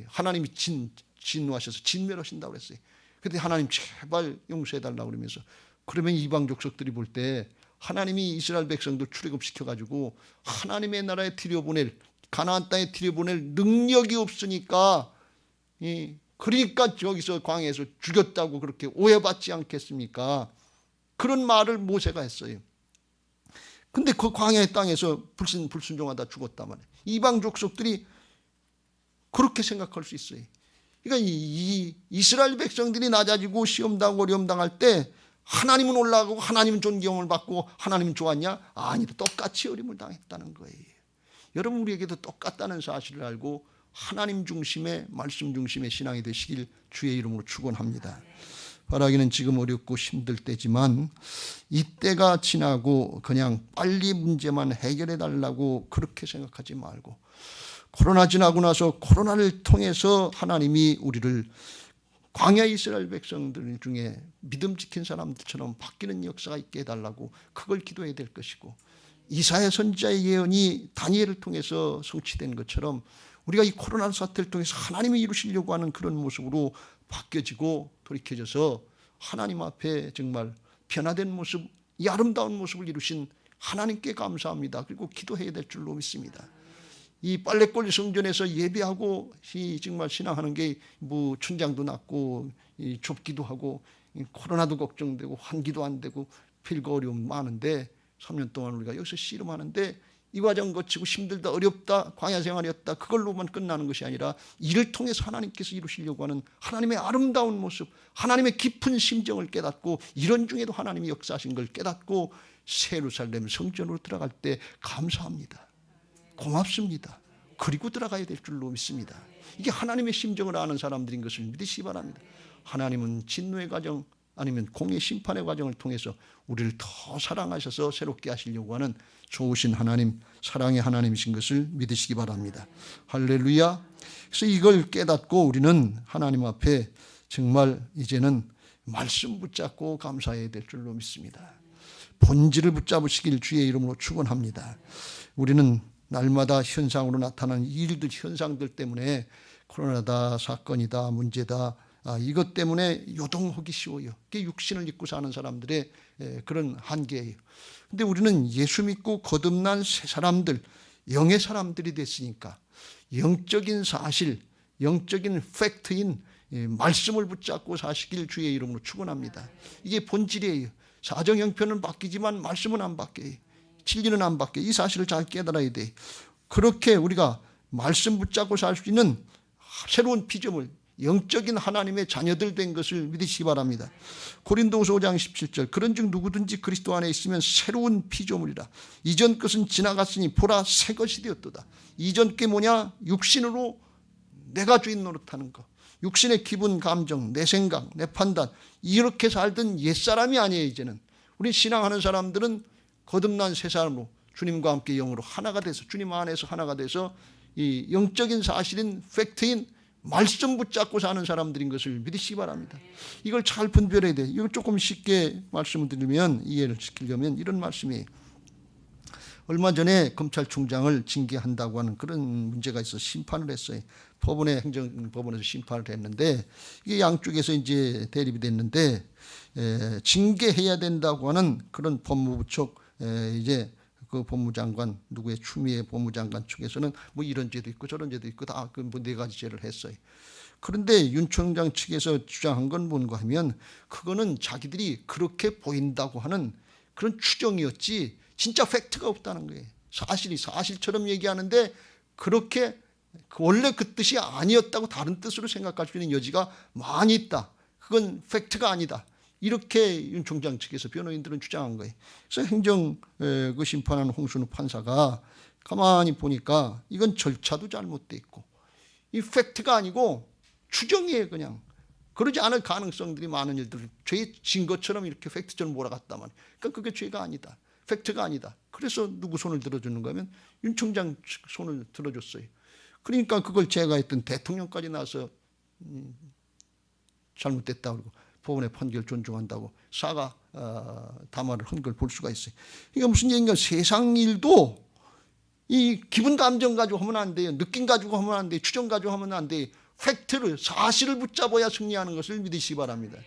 하나님이 진노하셔서 진멸하신다고 그랬어요. 그런데 하나님 제발 용서해달라고 그러면서 그러면 이방 족속들이 볼 때 하나님이 이스라엘 백성들 출애굽시켜가지고 하나님의 나라에 들여보낼 가나안 땅에 들여보낼 능력이 없으니까 그러니까 저기서 광야에서 죽였다고 그렇게 오해받지 않겠습니까? 그런 말을 모세가 했어요. 근데 그 광야의 땅에서 불순종하다 죽었단 말이에요. 이방 족속들이 그렇게 생각할 수 있어요. 그러니까 이 이스라엘 백성들이 낮아지고 시험당하고 어려움당할 때 하나님은 올라가고 하나님은 존경을 받고 하나님은 좋았냐? 아니다. 똑같이 어려움을 당했다는 거예요. 여러분 우리에게도 똑같다는 사실을 알고 하나님 중심의 말씀 중심의 신앙이 되시길 주의 이름으로 축원합니다. 바라기는 지금 어렵고 힘들 때지만 이때가 지나고 그냥 빨리 문제만 해결해 달라고 그렇게 생각하지 말고 코로나 지나고 나서 코로나를 통해서 하나님이 우리를 광야 이스라엘 백성들 중에 믿음 지킨 사람들처럼 바뀌는 역사가 있게 해달라고 그걸 기도해야 될 것이고, 이사야 선지자의 예언이 다니엘을 통해서 성취된 것처럼 우리가 이 코로나 사태를 통해서 하나님이 이루시려고 하는 그런 모습으로 바뀌어지고 돌이켜져서 하나님 앞에 정말 변화된 모습, 이 아름다운 모습을 이루신 하나님께 감사합니다. 그리고 기도해야 될 줄로 믿습니다. 이 빨래골 성전에서 예배하고 정말 신앙하는 게 뭐 춘장도 낮고 좁기도 하고 코로나도 걱정되고 환기도 안 되고 필거 어려움 많은데 3년 동안 우리가 여기서 씨름하는데 이 과정 거치고 힘들다, 어렵다, 광야 생활이었다, 그걸로만 끝나는 것이 아니라 이를 통해서 하나님께서 이루시려고 하는 하나님의 아름다운 모습, 하나님의 깊은 심정을 깨닫고 이런 중에도 하나님이 역사하신 걸 깨닫고 새 예루살렘 성전으로 들어갈 때 감사합니다, 고맙습니다, 그리고 들어가야 될 줄로 믿습니다. 이게 하나님의 심정을 아는 사람들인 것을 믿으시기 바랍니다. 하나님은 진노의 과정 아니면 공의 심판의 과정을 통해서 우리를 더 사랑하셔서 새롭게 하시려고 하는 좋으신 하나님, 사랑의 하나님이신 것을 믿으시기 바랍니다. 할렐루야. 그래서 이걸 깨닫고 우리는 하나님 앞에 정말 이제는 말씀 붙잡고 감사해야 될 줄로 믿습니다. 본질을 붙잡으시길 주의 이름으로 축원합니다. 우리는 날마다 현상으로 나타나는 일들, 현상들 때문에 코로나다, 사건이다, 문제다, 이것 때문에 요동하기 쉬워요. 그게 육신을 입고 사는 사람들의 그런 한계예요. 근데 우리는 예수 믿고 거듭난 새 사람들, 영의 사람들이 됐으니까 영적인 사실, 영적인 팩트인 말씀을 붙잡고 사시길 주의 이름으로 축원합니다. 이게 본질이에요. 사정 형편은 바뀌지만 말씀은 안 바뀌어요. 진리는 안 바뀌어요. 이 사실을 잘 깨달아야 돼. 그렇게 우리가 말씀 붙잡고 살 수 있는 새로운 피조물, 영적인 하나님의 자녀들 된 것을 믿으시기 바랍니다. 고린도후서 5장 17절, 그런즉 누구든지 그리스도 안에 있으면 새로운 피조물이라. 이전 것은 지나갔으니 보라 새 것이 되었도다. 이전 게 뭐냐? 육신으로 내가 주인 노릇하는 거, 육신의 기분, 감정, 내 생각, 내 판단, 이렇게 살던 옛사람이 아니에요. 이제는 우리 신앙하는 사람들은 거듭난 새 사람으로 주님과 함께 영으로 하나가 돼서, 주님 안에서 하나가 돼서 이 영적인 사실인 팩트인 말씀 붙잡고 사는 사람들인 것을 믿으시기 바랍니다. 이걸 잘 분별해야 돼요. 이걸 조금 쉽게 말씀을 드리면, 이해를 시키려면 이런 말씀이에요. 얼마 전에 검찰총장을 징계한다고 하는 그런 문제가 있어 심판을 했어요. 법원에, 행정법원에서 심판을 했는데 이게 양쪽에서 이제 대립이 됐는데 징계해야 된다고 하는 그런 법무부 쪽 이제 그 법무장관, 누구의 추미애 법무장관 측에서는 뭐 이런 죄도 있고 저런 죄도 있고 다 그 뭐 네 가지 죄를 했어요. 그런데 윤 총장 측에서 주장한 건 뭔가 하면 그거는 자기들이 그렇게 보인다고 하는 그런 추정이었지 진짜 팩트가 없다는 거예요. 사실이 사실처럼 얘기하는데 그렇게 원래 그 뜻이 아니었다고 다른 뜻으로 생각할 수 있는 여지가 많이 있다. 그건 팩트가 아니다. 이렇게 윤 총장 측에서 변호인들은 주장한 거예요. 그래서 행정 그 심판하는 홍순우 판사가 가만히 보니까 이건 절차도 잘못돼 있고 이 팩트가 아니고 추정이에요. 그냥 그러지 않을 가능성들이 많은 일들, 죄 진 것처럼 이렇게 팩트처럼 몰아갔다만, 그러니까 그게 죄가 아니다, 팩트가 아니다. 그래서 누구 손을 들어주는 거면 윤 총장 손을 들어줬어요. 그러니까 그걸 제가했던 대통령까지 나서 잘못됐다 그러고 법원의 판결 존중한다고 사과 담화를 한 걸 볼 수가 있어요. 이게 무슨 얘기인가? 세상 일도 이 기분 감정 가지고 하면 안 돼요. 느낌 가지고 하면 안 돼요. 추정 가지고 하면 안 돼요. 팩트를, 사실을 붙잡아야 승리하는 것을 믿으시기 바랍니다.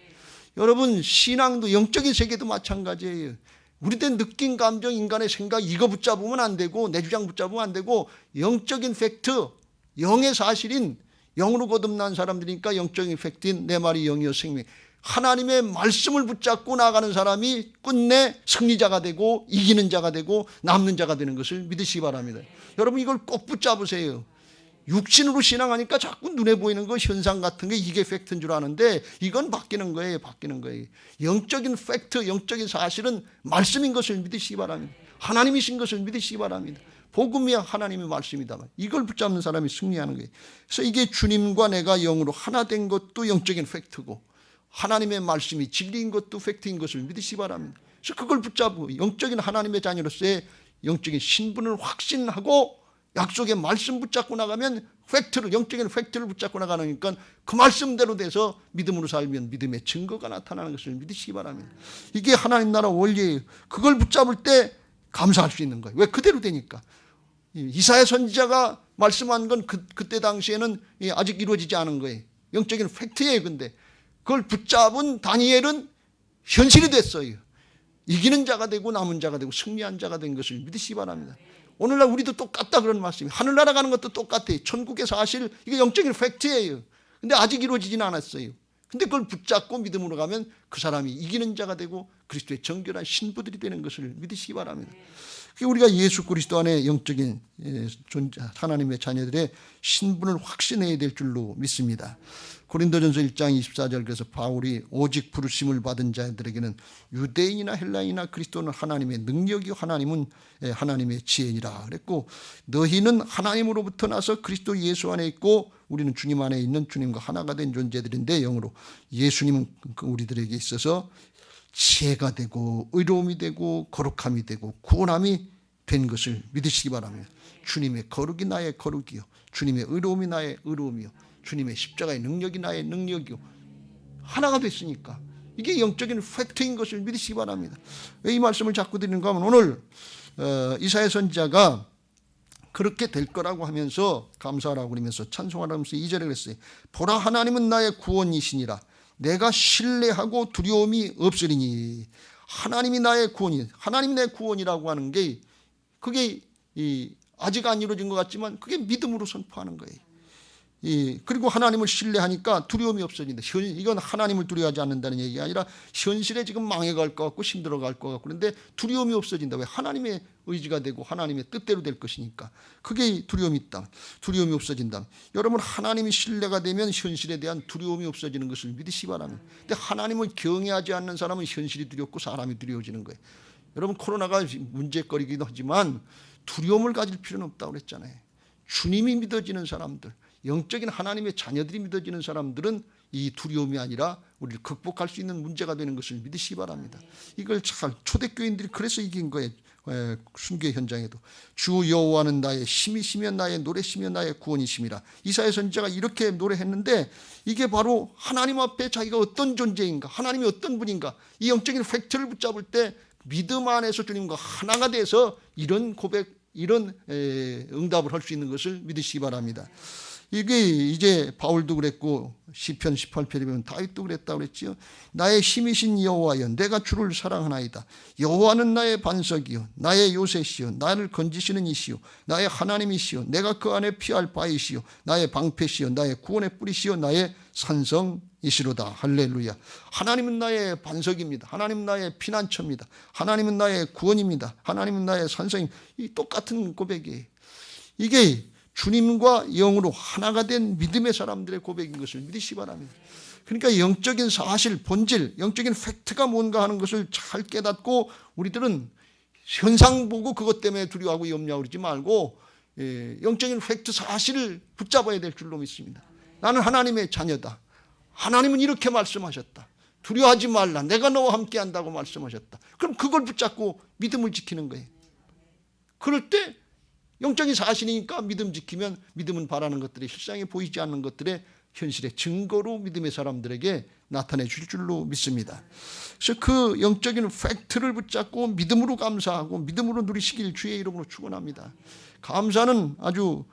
여러분, 신앙도 영적인 세계도 마찬가지예요. 우리들 느낌, 감정, 인간의 생각 이거 붙잡으면 안 되고 내 주장 붙잡으면 안 되고 영적인 팩트, 영의 사실인, 영으로 거듭난 사람들이니까 영적인 팩트인 내 말이 영이요 생명, 하나님의 말씀을 붙잡고 나가는 사람이 끝내 승리자가 되고 이기는 자가 되고 남는 자가 되는 것을 믿으시기 바랍니다. 여러분, 이걸 꼭 붙잡으세요. 육신으로 신앙하니까 자꾸 눈에 보이는 거 현상 같은 게 이게 팩트인 줄 아는데 이건 바뀌는 거예요. 바뀌는 거예요. 영적인 팩트, 영적인 사실은 말씀인 것을 믿으시기 바랍니다. 하나님이신 것을 믿으시기 바랍니다. 복음이 하나님의 말씀이다. 이걸 붙잡는 사람이 승리하는 거예요. 그래서 이게 주님과 내가 영으로 하나 된 것도 영적인 팩트고 하나님의 말씀이 진리인 것도 팩트인 것을 믿으시기 바랍니다. 그래서 그걸 붙잡고 영적인 하나님의 자녀로서의 영적인 신분을 확신하고 약속의 말씀 붙잡고 나가면 팩트를, 영적인 팩트를 붙잡고 나가니까 그 말씀대로 돼서 믿음으로 살면 믿음의 증거가 나타나는 것을 믿으시기 바랍니다. 이게 하나님 나라 원리예요. 그걸 붙잡을 때 감사할 수 있는 거예요. 왜? 그대로 되니까. 이사야 선지자가 말씀한 건 그때 당시에는 아직 이루어지지 않은 거예요. 영적인 팩트예요. 근데 그걸 붙잡은 다니엘은 현실이 됐어요. 이기는 자가 되고 남은 자가 되고 승리한 자가 된 것을 믿으시기 바랍니다. 오늘날 우리도 똑같다 그런 말씀이에요. 하늘나라 가는 것도 똑같아요. 천국의 사실, 이게 영적인 팩트예요. 근데 아직 이루어지지는 않았어요. 근데 그걸 붙잡고 믿음으로 가면 그 사람이 이기는 자가 되고 그리스도의 정결한 신부들이 되는 것을 믿으시기 바랍니다. 우리가 예수 그리스도 안에 영적인 하나님의 자녀들의 신분을 확신해야 될 줄로 믿습니다. 고린도전서 1장 24절, 그래서 바울이 오직 부르심을 받은 자들에게는 유대인이나 헬라인이나 그리스도는 하나님의 능력이요 하나님은 하나님의 지혜니라 그랬고, 너희는 하나님으로부터 나서 그리스도 예수 안에 있고 우리는 주님 안에 있는 주님과 하나가 된 존재들인데, 영으로 예수님은 우리들에게 있어서 지혜가 되고 의로움이 되고 거룩함이 되고 구원함이 된 것을 믿으시기 바랍니다. 주님의 거룩이 나의 거룩이요, 주님의 의로움이 나의 의로움이요, 주님의 십자가의 능력이 나의 능력이요, 하나가 됐으니까 이게 영적인 팩트인 것을 믿으시기 바랍니다. 왜 이 말씀을 자꾸 드리는가 하면, 오늘 이사야 선지자가 그렇게 될 거라고 하면서 감사하라고 그러면서 찬송하라면서 2절에 그랬어요. 보라, 하나님은 나의 구원이시니라. 내가 신뢰하고 두려움이 없으리니. 하나님이 나의 구원이, 하나님이 내 구원이라고 하는 게, 그게 아직 안 이루어진 것 같지만 그게 믿음으로 선포하는 거예요. 그리고 하나님을 신뢰하니까 두려움이 없어진다. 이건 하나님을 두려워하지 않는다는 얘기가 아니라 현실에 지금 망해갈 것 같고 힘들어갈 것 같고 그런데 두려움이 없어진다. 왜? 하나님의 의지가 되고 하나님의 뜻대로 될 것이니까. 그게 두려움이 있다. 두려움이 없어진다. 여러분, 하나님이 신뢰가 되면 현실에 대한 두려움이 없어지는 것을 믿으시기 바랍니다. 근데 하나님을 경외하지 않는 사람은 현실이 두렵고 사람이 두려워지는 거예요. 여러분, 코로나가 문제거리기도 하지만 두려움을 가질 필요는 없다고 그랬잖아요. 주님이 믿어지는 사람들, 영적인 하나님의 자녀들이 믿어지는 사람들은 이 두려움이 아니라 우리를 극복할 수 있는 문제가 되는 것을 믿으시기 바랍니다. 이걸 잘 초대교인들이 그래서 이긴 거예요. 순교의 현장에도 주 여호와는 나의 힘이시며 나의 노래시며 나의 구원이심이라. 이사야 선지자가 이렇게 노래했는데, 이게 바로 하나님 앞에 자기가 어떤 존재인가, 하나님이 어떤 분인가, 이 영적인 팩트를 붙잡을 때 믿음 안에서 주님과 하나가 돼서 이런 고백, 이런 응답을 할 수 있는 것을 믿으시기 바랍니다. 이게 이제 바울도 그랬고 시편 18편에 보면 다윗도 그랬다고 그랬지요. 나의 힘이신 여호와여, 내가 주를 사랑하나이다. 여호와는 나의 반석이요 나의 요새시요 나를 건지시는 이시요 나의 하나님이시요 내가 그 안에 피할 바이시요 나의 방패시요 나의 구원의 뿌리시요 나의 산성이시로다. 할렐루야. 하나님은 나의 반석입니다. 하나님은 나의 피난처입니다. 하나님은 나의 구원입니다. 하나님은 나의 산성입니다. 이 똑같은 고백이에요. 이게 주님과 영으로 하나가 된 믿음의 사람들의 고백인 것을 믿으시기 바랍니다. 그러니까 영적인 사실, 본질, 영적인 팩트가 뭔가 하는 것을 잘 깨닫고, 우리들은 현상 보고 그것 때문에 두려워하고 염려하고 그러지 말고 영적인 팩트 사실을 붙잡아야 될 줄로 믿습니다. 나는 하나님의 자녀다. 하나님은 이렇게 말씀하셨다. 두려워하지 말라. 내가 너와 함께 한다고 말씀하셨다. 그럼 그걸 붙잡고 믿음을 지키는 거예요. 그럴 때 영적인 사실이니까 믿음 지키면, 믿음은 바라는 것들이 실상에 보이지 않는 것들의 현실의 증거로 믿음의 사람들에게 나타내 줄 줄로 믿습니다. 그래서 그 영적인 팩트를 붙잡고 믿음으로 감사하고 믿음으로 누리시길 주의 이름으로 축원합니다. 감사는 아주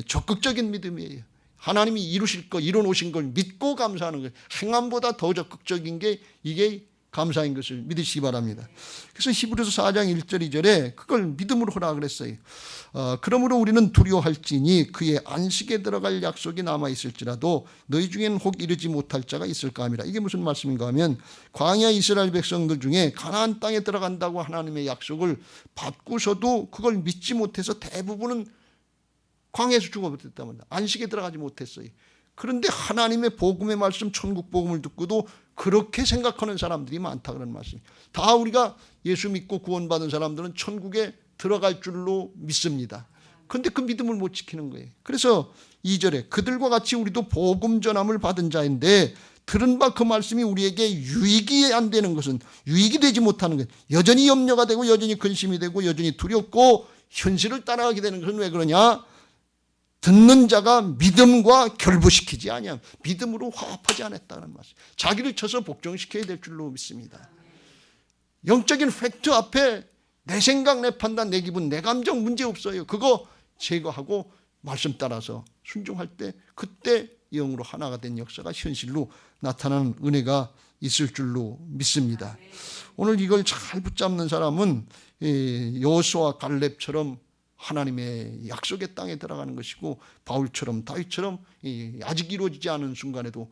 적극적인 믿음이에요. 하나님이 이루실 것, 이뤄 놓으신 걸 믿고 감사하는 거예요. 행함보다 더 적극적인 게 이게 감사인 것을 믿으시기 바랍니다. 그래서 히브리서 4장 1절 2절에 그걸 믿음으로 하라 그랬어요. 그러므로 우리는 두려워할지니 그의 안식에 들어갈 약속이 남아있을지라도 너희 중에는 혹 이르지 못할 자가 있을까 함이라. 이게 무슨 말씀인가 하면, 광야 이스라엘 백성들 중에 가나안 땅에 들어간다고 하나님의 약속을 받고서도 그걸 믿지 못해서 대부분은 광야에서 죽어버렸단 말이야. 안식에 들어가지 못했어요. 그런데 하나님의 복음의 말씀, 천국 복음을 듣고도 그렇게 생각하는 사람들이 많다 그런 말씀. 다 우리가 예수 믿고 구원받은 사람들은 천국에 들어갈 줄로 믿습니다. 그런데 그 믿음을 못 지키는 거예요. 그래서 2절에 그들과 같이 우리도 복음 전함을 받은 자인데 들은 바 그 말씀이 우리에게 유익이 안 되는 것은, 유익이 되지 못하는 것, 여전히 염려가 되고 여전히 근심이 되고 여전히 두렵고 현실을 따라가게 되는 것은 왜 그러냐? 듣는 자가 믿음과 결부시키지 아니함. 믿음으로 화합하지 않았다는 말씀. 자기를 쳐서 복종시켜야 될 줄로 믿습니다. 영적인 팩트 앞에 내 생각, 내 판단, 내 기분, 내 감정 문제 없어요. 그거 제거하고 말씀 따라서 순종할 때 그때 영으로 하나가 된 역사가 현실로 나타나는 은혜가 있을 줄로 믿습니다. 오늘 이걸 잘 붙잡는 사람은 여호수아와 갈렙처럼 하나님의 약속의 땅에 들어가는 것이고, 바울처럼 다윗처럼 아직 이루어지지 않은 순간에도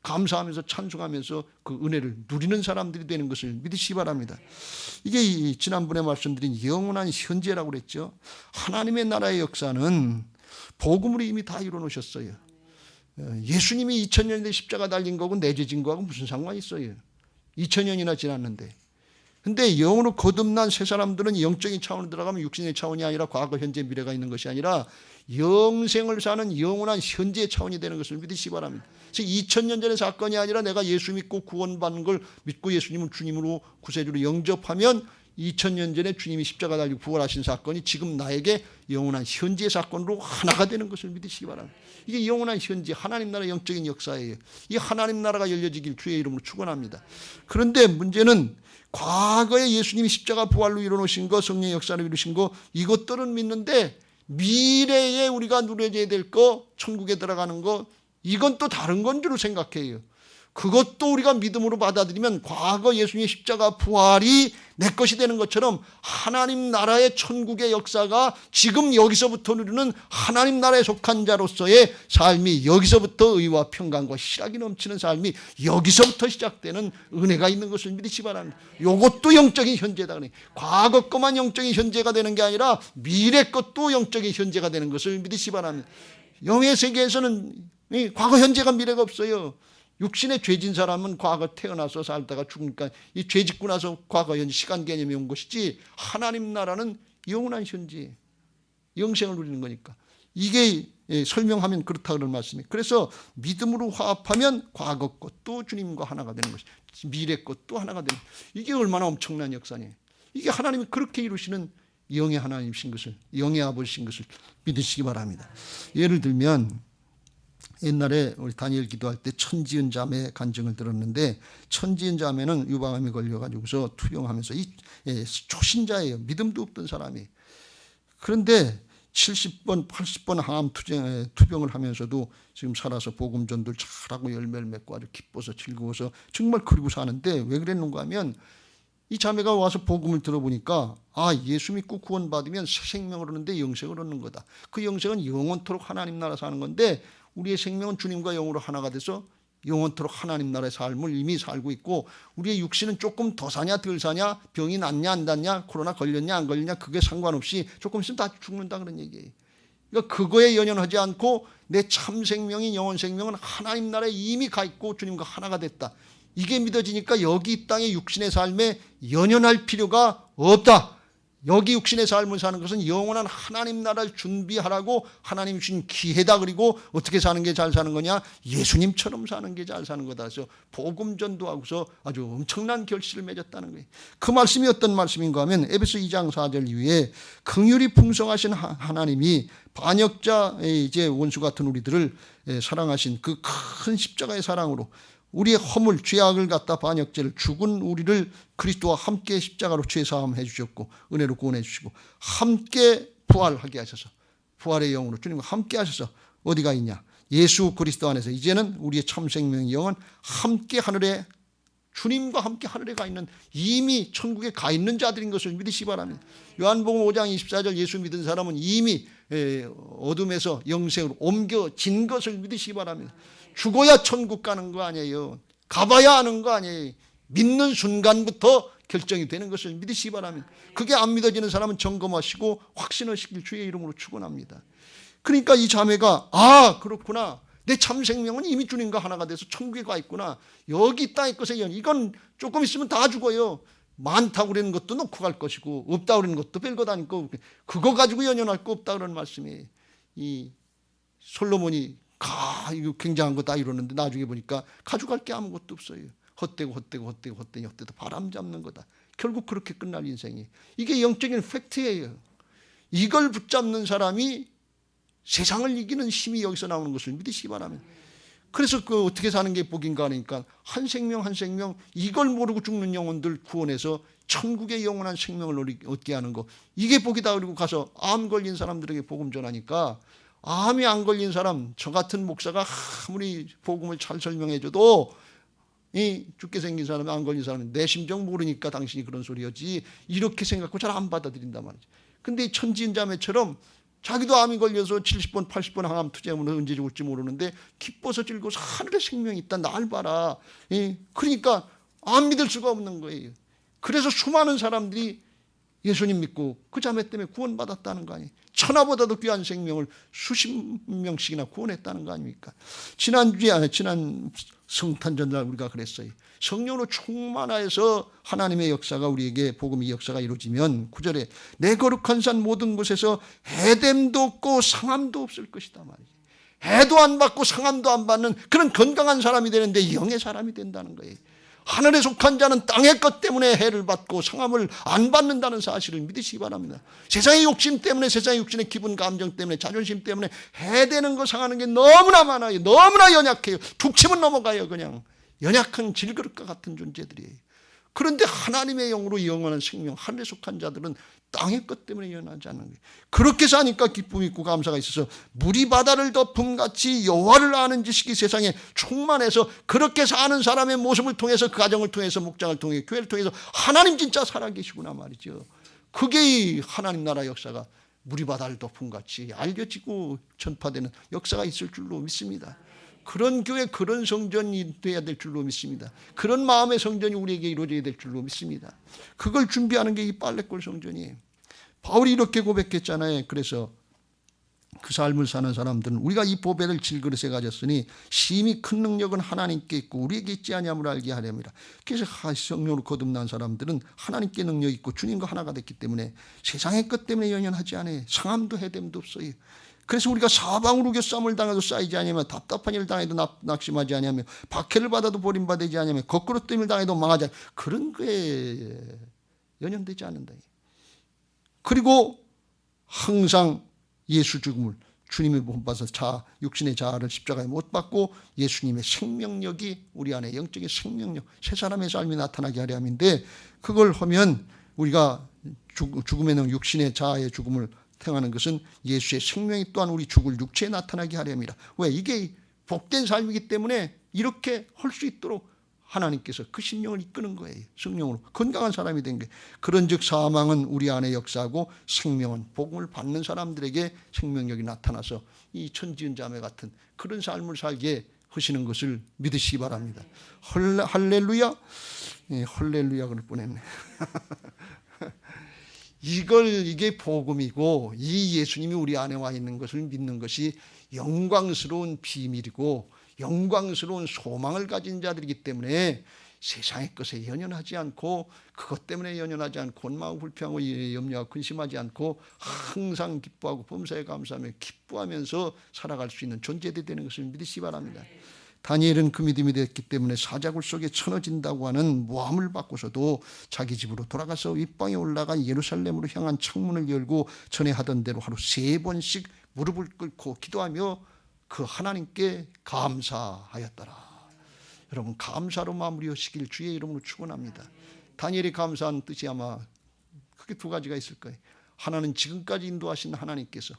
감사하면서 찬송하면서 그 은혜를 누리는 사람들이 되는 것을 믿으시기 바랍니다. 이게 지난번에 말씀드린 영원한 현재라고 그랬죠. 하나님의 나라의 역사는 복음으로 이미 다 이루어놓으셨어요. 예수님이 2000년대 십자가 달린 거고 내재진 거하고 무슨 상관이 있어요. 2000년이나 지났는데. 근데 영으로 거듭난 새 사람들은 영적인 차원으로 들어가면 육신의 차원이 아니라 과거, 현재, 미래가 있는 것이 아니라 영생을 사는 영원한 현재의 차원이 되는 것을 믿으시기 바랍니다. 그래서 2000년 전의 사건이 아니라 내가 예수 믿고 구원받는 걸 믿고 예수님을 주님으로 구세주로 영접하면 2000년 전에 주님이 십자가 달리고 부활하신 사건이 지금 나에게 영원한 현재의 사건으로 하나가 되는 것을 믿으시기 바랍니다. 이게 영원한 현재 하나님 나라 영적인 역사예요. 이 하나님 나라가 열려지길 주의 이름으로 축원합니다. 그런데 문제는 과거에 예수님이 십자가 부활로 이루어놓으신 거, 성령의 역사로 이루신 거, 이것들은 믿는데 미래에 우리가 누려져야 될 거, 천국에 들어가는 거, 이건 또 다른 건 줄 생각해요. 그것도 우리가 믿음으로 받아들이면 과거 예수님의 십자가 부활이 내 것이 되는 것처럼 하나님 나라의 천국의 역사가 지금 여기서부터 누리는 하나님 나라에 속한 자로서의 삶이, 여기서부터 의와 평강과 희락이 넘치는 삶이 여기서부터 시작되는 은혜가 있는 것을 믿으시기 바랍니다. 이것도 영적인 현재다. 과거 것만 영적인 현재가 되는 게 아니라 미래 것도 영적인 현재가 되는 것을 믿으시기 바랍니다. 영의 세계에서는 과거, 현재가, 미래가 없어요. 육신에 죄진 사람은 과거 태어나서 살다가 죽으니까 이 죄 짓고 나서 과거, 현재, 시간 개념이 온 것이지, 하나님 나라는 영원한 현재, 영생을 누리는 거니까. 이게 설명하면 그렇다 그런 말씀이에요. 그래서 믿음으로 화합하면 과거 것도 주님과 하나가 되는 것이, 미래 것도 하나가 되는 것이. 이게 얼마나 엄청난 역사냐. 이게 하나님이 그렇게 이루시는 영의 하나님이신 것을, 영의 아버지신 것을 믿으시기 바랍니다. 예를 들면 옛날에 우리 다니엘 기도할 때 천지은 자매 간증을 들었는데, 천지은 자매는 유방암이 걸려가지고서 투병하면서 이 초신자예요. 믿음도 없던 사람이. 그런데 70번, 80번 항암 투병을 하면서도 지금 살아서 복음 전도를 잘하고 열매를 맺고 아주 기뻐서 즐거워서 정말 그리고 사는데, 왜 그랬는가 하면 이 자매가 와서 복음을 들어보니까 예수 믿고 구원받으면 새 생명을 얻는데 영생을 얻는 거다. 그 영생은 영원토록 하나님 나라 사는 건데, 우리의 생명은 주님과 영으로 하나가 돼서 영원토록 하나님 나라의 삶을 이미 살고 있고, 우리의 육신은 조금 더 사냐 덜 사냐, 병이 낫냐 안 낫냐, 코로나 걸렸냐 안 걸렸냐, 그게 상관없이 조금 있으면 다 죽는다 그런 얘기예요. 그러니까 그거에 연연하지 않고 내 참 생명인 영원 생명은 하나님 나라에 이미 가 있고 주님과 하나가 됐다. 이게 믿어지니까 여기 이 땅의 육신의 삶에 연연할 필요가 없다. 여기 육신의 삶을 사는 것은 영원한 하나님 나라를 준비하라고 하나님 주신 기회다. 그리고 어떻게 사는 게 잘 사는 거냐? 예수님처럼 사는 게 잘 사는 거다. 그래서 복음 전도하고서 아주 엄청난 결실을 맺었다는 거예요. 그 말씀이 어떤 말씀인가 하면 에베소 2장 4절 이후에 긍휼이 풍성하신 하나님이 반역자, 이제 원수 같은 우리들을 사랑하신 그 큰 십자가의 사랑으로 우리의 허물, 죄악을 갖다 반역죄를 죽은 우리를 그리스도와 함께 십자가로 죄사함 해주셨고 은혜로 구원해 주시고 함께 부활하게 하셔서, 부활의 영으로 주님과 함께 하셔서 어디가 있냐? 예수 그리스도 안에서 이제는 우리의 참생명의 영은 함께 하늘에, 주님과 함께 하늘에 가 있는, 이미 천국에 가 있는 자들인 것을 믿으시기 바랍니다. 요한복음 5장 24절 예수 믿은 사람은 이미 어둠에서 영생으로 옮겨진 것을 믿으시기 바랍니다. 죽어야 천국 가는 거 아니에요. 가봐야 하는 거 아니에요. 믿는 순간부터 결정이 되는 것을 믿으시기 바랍니다. 그게 안 믿어지는 사람은 점검하시고 확신하시길 주의 이름으로 축원합니다. 그러니까 이 자매가 그렇구나. 내 참 생명은 이미 주님과 하나가 돼서 천국에 가 있구나. 여기 땅의 것에 이건 조금 있으면 다 죽어요. 많다고 그러는 것도 놓고 갈 것이고 없다고 그러는 것도 별것 아니고 그거 가지고 연연할 거 없다 그런 말씀이에요. 이 솔로몬이 이거 굉장한 거 다 이러는데 나중에 보니까 가져갈 게 아무것도 없어요. 헛되고 바람 잡는 거다. 결국 그렇게 끝날 인생이에요. 이게 영적인 팩트예요. 이걸 붙잡는 사람이 세상을 이기는 힘이 여기서 나오는 것을 믿으시기 바랍니다. 그래서 그 어떻게 사는 게 복인가 하니까 한 생명 한 생명 이걸 모르고 죽는 영혼들 구원해서 천국의 영원한 생명을 얻게 하는 거, 이게 복이다. 그리고 가서 암 걸린 사람들에게 복음 전하니까 암이 안 걸린 사람, 저 같은 목사가 아무리 복음을 잘 설명해줘도 이 죽게 생긴 사람이 안 걸린 사람이 내 심정 모르니까 당신이 그런 소리였지 이렇게 생각하고 잘 안 받아들인단 말이지. 근데 천지인 자매처럼 자기도 암이 걸려서 70번 80번 항암 투쟁으로 언제 죽을지 모르는데 기뻐서 즐거워서 하늘에 생명이 있다, 날 봐라. 그러니까 안 믿을 수가 없는 거예요. 그래서 수많은 사람들이 예수님 믿고 그 자매 때문에 구원받았다는 거 아니에요. 천하보다도 귀한 생명을 수십 명씩이나 구원했다는 거 아닙니까? 지난 성탄 전날 우리가 그랬어요. 성령으로 충만하여서 하나님의 역사가 우리에게 복음의 역사가 이루어지면 9절에 내 거룩한 산 모든 곳에서 해됨도 없고 상함도 없을 것이다 말이에요. 해도 안 받고 상함도 안 받는 그런 건강한 사람이 되는데 영의 사람이 된다는 거예요. 하늘에 속한 자는 땅의 것 때문에 해를 받고 상함을 안 받는다는 사실을 믿으시기 바랍니다. 세상의 욕심 때문에, 세상의 육신의 기분 감정 때문에, 자존심 때문에 해되는 거 상하는 게 너무나 많아요. 너무나 연약해요. 툭 치면 넘어가요. 그냥 연약한 질그릇과 같은 존재들이에요. 그런데 하나님의 영으로 영원한 생명, 하늘에 속한 자들은 땅의 것 때문에 연하지 않는 거예요. 그렇게 사니까 기쁨이 있고 감사가 있어서 물이 바다를 덮음같이 여호와를 아는 지식이 세상에 충만해서 그렇게 사는 사람의 모습을 통해서 그 가정을 통해서 목장을 통해 교회를 통해서 하나님 진짜 살아계시구나 말이죠. 그게 이 하나님 나라 역사가 물이 바다를 덮음같이 알려지고 전파되는 역사가 있을 줄로 믿습니다. 그런 교회, 그런 성전이 돼야 될 줄로 믿습니다. 그런 마음의 성전이 우리에게 이루어져야 될 줄로 믿습니다. 그걸 준비하는 게 이 빨래골 성전이에요. 바울이 이렇게 고백했잖아요. 그래서 그 삶을 사는 사람들은 우리가 이 보배를 질그릇에 가졌으니 심히 큰 능력은 하나님께 있고 우리에게 있지 아니함을 알게 하렵니다. 그래서 성령으로 거듭난 사람들은 하나님께 능력이 있고 주님과 하나가 됐기 때문에 세상의 것 때문에 연연하지 않아요. 상함도 해됨도 없어요. 그래서 우리가 사방으로 겨싸움을 당해도 쌓이지 아니하며 답답한 일을 당해도 낙심하지 아니하며 박해를 받아도 버림받지 아니하며 거꾸로 뜸을 당해도 망하지 않으며 그런 거에 연연되지 않는다. 그리고 항상 예수 죽음을 주님의 본받아서 육신의 자아를 십자가에 못 박고 예수님의 생명력이 우리 안에 영적인 생명력, 새 사람의 삶이 나타나게 하려 함인데 그걸 하면 우리가 죽음에는 육신의 자아의 죽음을 행하는 것은 예수의 생명이 또한 우리 죽을 육체에 나타나게 하려 합니다. 왜? 이게 복된 삶이기 때문에 이렇게 할 수 있도록 하나님께서 그 심령을 이끄는 거예요. 성령으로 건강한 사람이 된 거예요. 그런즉 사망은 우리 안에 역사하고 생명은 복음을 받는 사람들에게 생명력이 나타나서 이 천지은 자매 같은 그런 삶을 살게 하시는 것을 믿으시기 바랍니다. 할렐루야. 할렐루야 그럴 뻔했네. 이게 복음이고 이 예수님이 우리 안에 와 있는 것을 믿는 것이 영광스러운 비밀이고 영광스러운 소망을 가진 자들이기 때문에 세상의 것에 연연하지 않고 그것 때문에 연연하지 않고 원망하고 불평하고 염려하고 근심하지 않고 항상 기뻐하고 범사에 감사하며 기뻐하면서 살아갈 수 있는 존재들이 되는 것을 믿으시기 바랍니다. 다니엘은 그 믿음이 됐기 때문에 사자굴 속에 쳐넣어진다고 하는 모함을 받고서도 자기 집으로 돌아가서 윗방에 올라가 예루살렘으로 향한 창문을 열고 전에 하던 대로 하루 3번씩 무릎을 꿇고 기도하며 그 하나님께 감사하였더라. 여러분 감사로 마무리하시길 주의 이름으로 축원합니다. 다니엘이 감사한 뜻이 아마 크게 2가지가 있을 거예요. 하나는 지금까지 인도하신 하나님께서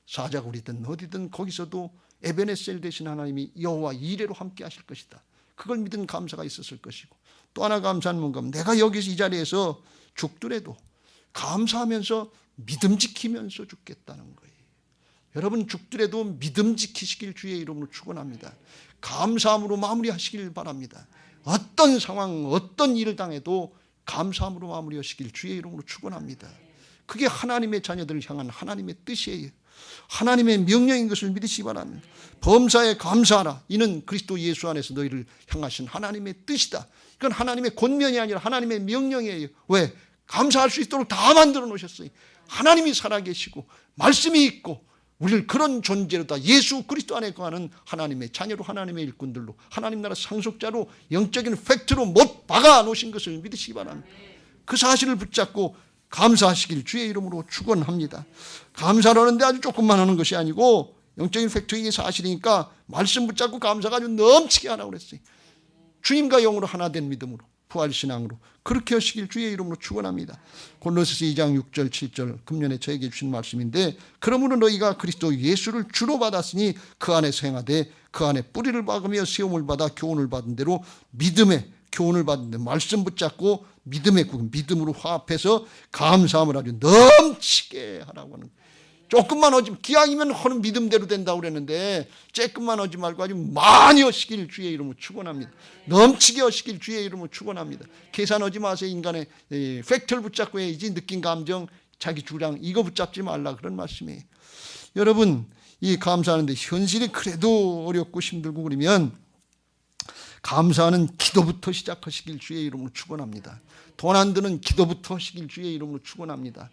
사자굴이든 어디든 거기서도 에베네셀 되신 하나님이 여호와 이레로 함께 하실 것이다. 그걸 믿은 감사가 있었을 것이고 또 하나 감사는 뭔가 하면 내가 여기서 이 자리에서 죽더라도 감사하면서 믿음 지키면서 죽겠다는 거예요. 여러분 죽더라도 믿음 지키시길 주의 이름으로 축원합니다. 감사함으로 마무리하시길 바랍니다. 어떤 상황 어떤 일을 당해도 감사함으로 마무리하시길 주의 이름으로 축원합니다. 그게 하나님의 자녀들을 향한 하나님의 뜻이에요. 하나님의 명령인 것을 믿으시기 바랍니다. 범사에 감사하라. 이는 그리스도 예수 안에서 너희를 향하신 하나님의 뜻이다. 이건 하나님의 권면이 아니라 하나님의 명령이에요. 왜? 감사할 수 있도록 다 만들어 놓으셨어요. 하나님이 살아계시고 말씀이 있고 우리를 그런 존재로 다 예수 그리스도 안에 거하는 하나님의 자녀로 하나님의 일꾼들로 하나님 나라 상속자로 영적인 팩트로 못 박아 놓으신 것을 믿으시기 바랍니다. 그 사실을 붙잡고 감사하시길 주의 이름으로 축원합니다. 감사를 하는데 아주 조금만 하는 것이 아니고 영적인 팩트, 이게 사실이니까 말씀 붙잡고 감사가 아주 넘치게 하라고 그랬어요. 주님과 영으로 하나 된 믿음으로, 부활신앙으로 그렇게 하시길 주의 이름으로 축원합니다. 골로새서 2장 6절 7절 금년에 저에게 주신 말씀인데, 그러므로 너희가 그리스도 예수를 주로 받았으니 그 안에서 행하되 그 안에 뿌리를 박으며 세움을 받아 교훈을 받은 대로 믿음의 교훈을 받은 대로 말씀 붙잡고 믿음의 국, 믿음으로 화합해서 감사함을 아주 넘치게 하라고 하는, 조금만 하지, 기왕이면 하는 믿음대로 된다고 그랬는데 조금만 하지 말고 아주 많이 하시길 주의 이름으로 축원합니다. 넘치게 하시길 주의 이름으로 축원합니다. 계산하지 마세요. 인간의 팩트를 붙잡고 해야지, 느낀 감정, 자기 주장 이거 붙잡지 말라, 그런 말씀이에요. 여러분, 이 감사하는데 현실이 그래도 어렵고 힘들고 그러면 감사하는 기도부터 시작하시길 주의 이름으로 축원합니다. 돈 안 드는 기도부터 하시길 주의 이름으로 축원합니다.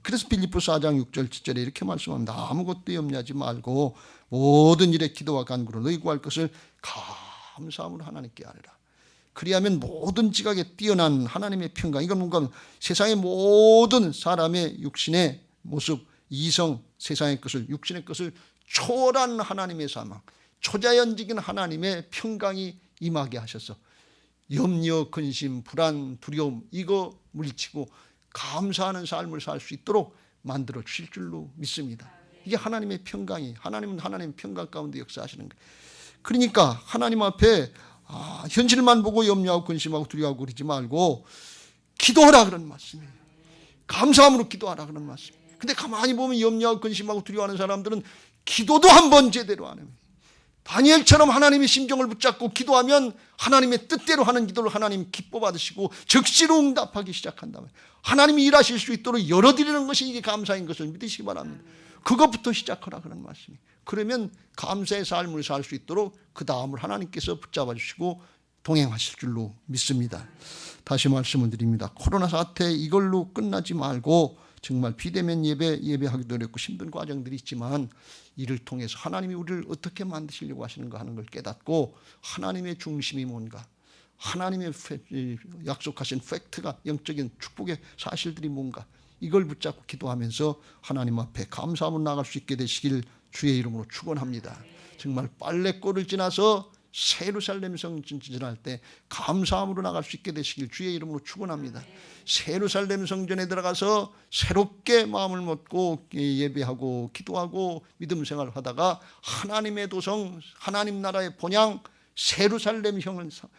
그래서 빌립보서 4장 6절 7절에 이렇게 말씀합니다. 아무것도 염려하지 말고 모든 일에 기도와 간구로 너희 구할 것을 감사함으로 하나님께 아뢰라. 그리하면 모든 지각에 뛰어난 하나님의 평강, 이건 뭔가 세상의 모든 사람의 육신의 모습, 이성, 세상의 것을, 육신의 것을 초월한 하나님의 사망, 초자연적인 하나님의 평강이 임하게 하셔서 염려, 근심, 불안, 두려움 이거 물리치고 감사하는 삶을 살 수 있도록 만들어 주실 줄로 믿습니다. 이게 하나님의 평강이, 하나님은 하나님의 평강 가운데 역사하시는 거예요. 그러니까 하나님 앞에 현실만 보고 염려하고 근심하고 두려워하고 그러지 말고 기도하라 그런 말씀이에요. 감사함으로 기도하라 그런 말씀이에요. 근데 가만히 보면 염려하고 근심하고 두려워하는 사람들은 기도도 한번 제대로 안 해요. 다니엘처럼 하나님의 심정을 붙잡고 기도하면 하나님의 뜻대로 하는 기도를 하나님 기뻐 받으시고 즉시로 응답하기 시작한다면 하나님이 일하실 수 있도록 열어드리는 것이 이게 감사인 것을 믿으시기 바랍니다. 그것부터 시작하라 그런 말씀이. 그러면 감사의 삶을 살 수 있도록 그 다음을 하나님께서 붙잡아 주시고 동행하실 줄로 믿습니다. 다시 말씀을 드립니다. 코로나 사태 이걸로 끝나지 말고 정말 비대면 예배하기도 어렵고 힘든 과정들이 있지만 이를 통해서 하나님이 우리를 어떻게 만드시려고 하시는가 하는 걸 깨닫고 하나님의 중심이 뭔가, 하나님의 약속하신 팩트가, 영적인 축복의 사실들이 뭔가, 이걸 붙잡고 기도하면서 하나님 앞에 감사함으로 나갈 수 있게 되시길 주의 이름으로 축원합니다. 정말 빨래골을 지나서 예루살렘 성전 지날 때 감사함으로 나갈 수 있게 되시길 주의 이름으로 축원합니다. 예루살렘 성전에 들어가서 새롭게 마음을 먹고 예배하고 기도하고 믿음 생활을 하다가 하나님의 도성, 하나님 나라의 본향 예루살렘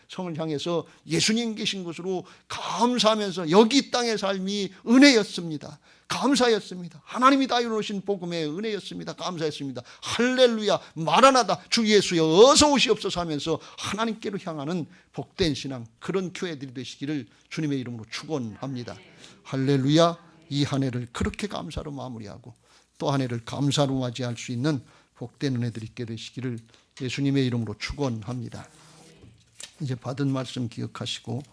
성을 향해서 예수님 계신 곳으로 감사하면서 여기 땅의 삶이 은혜였습니다. 감사였습니다. 하나님이 다 이루신 복음의 은혜였습니다. 감사했습니다. 할렐루야, 마라나다, 주 예수여 어서 오시옵소서 하면서 하나님께로 향하는 복된 신앙, 그런 교회들이 되시기를 주님의 이름으로 축원합니다. 할렐루야. 이 한 해를 그렇게 감사로 마무리하고 또 한 해를 감사로 맞이할 수 있는 복된 은혜들이 있게 되시기를 예수님의 이름으로 축원합니다. 이제 받은 말씀 기억하시고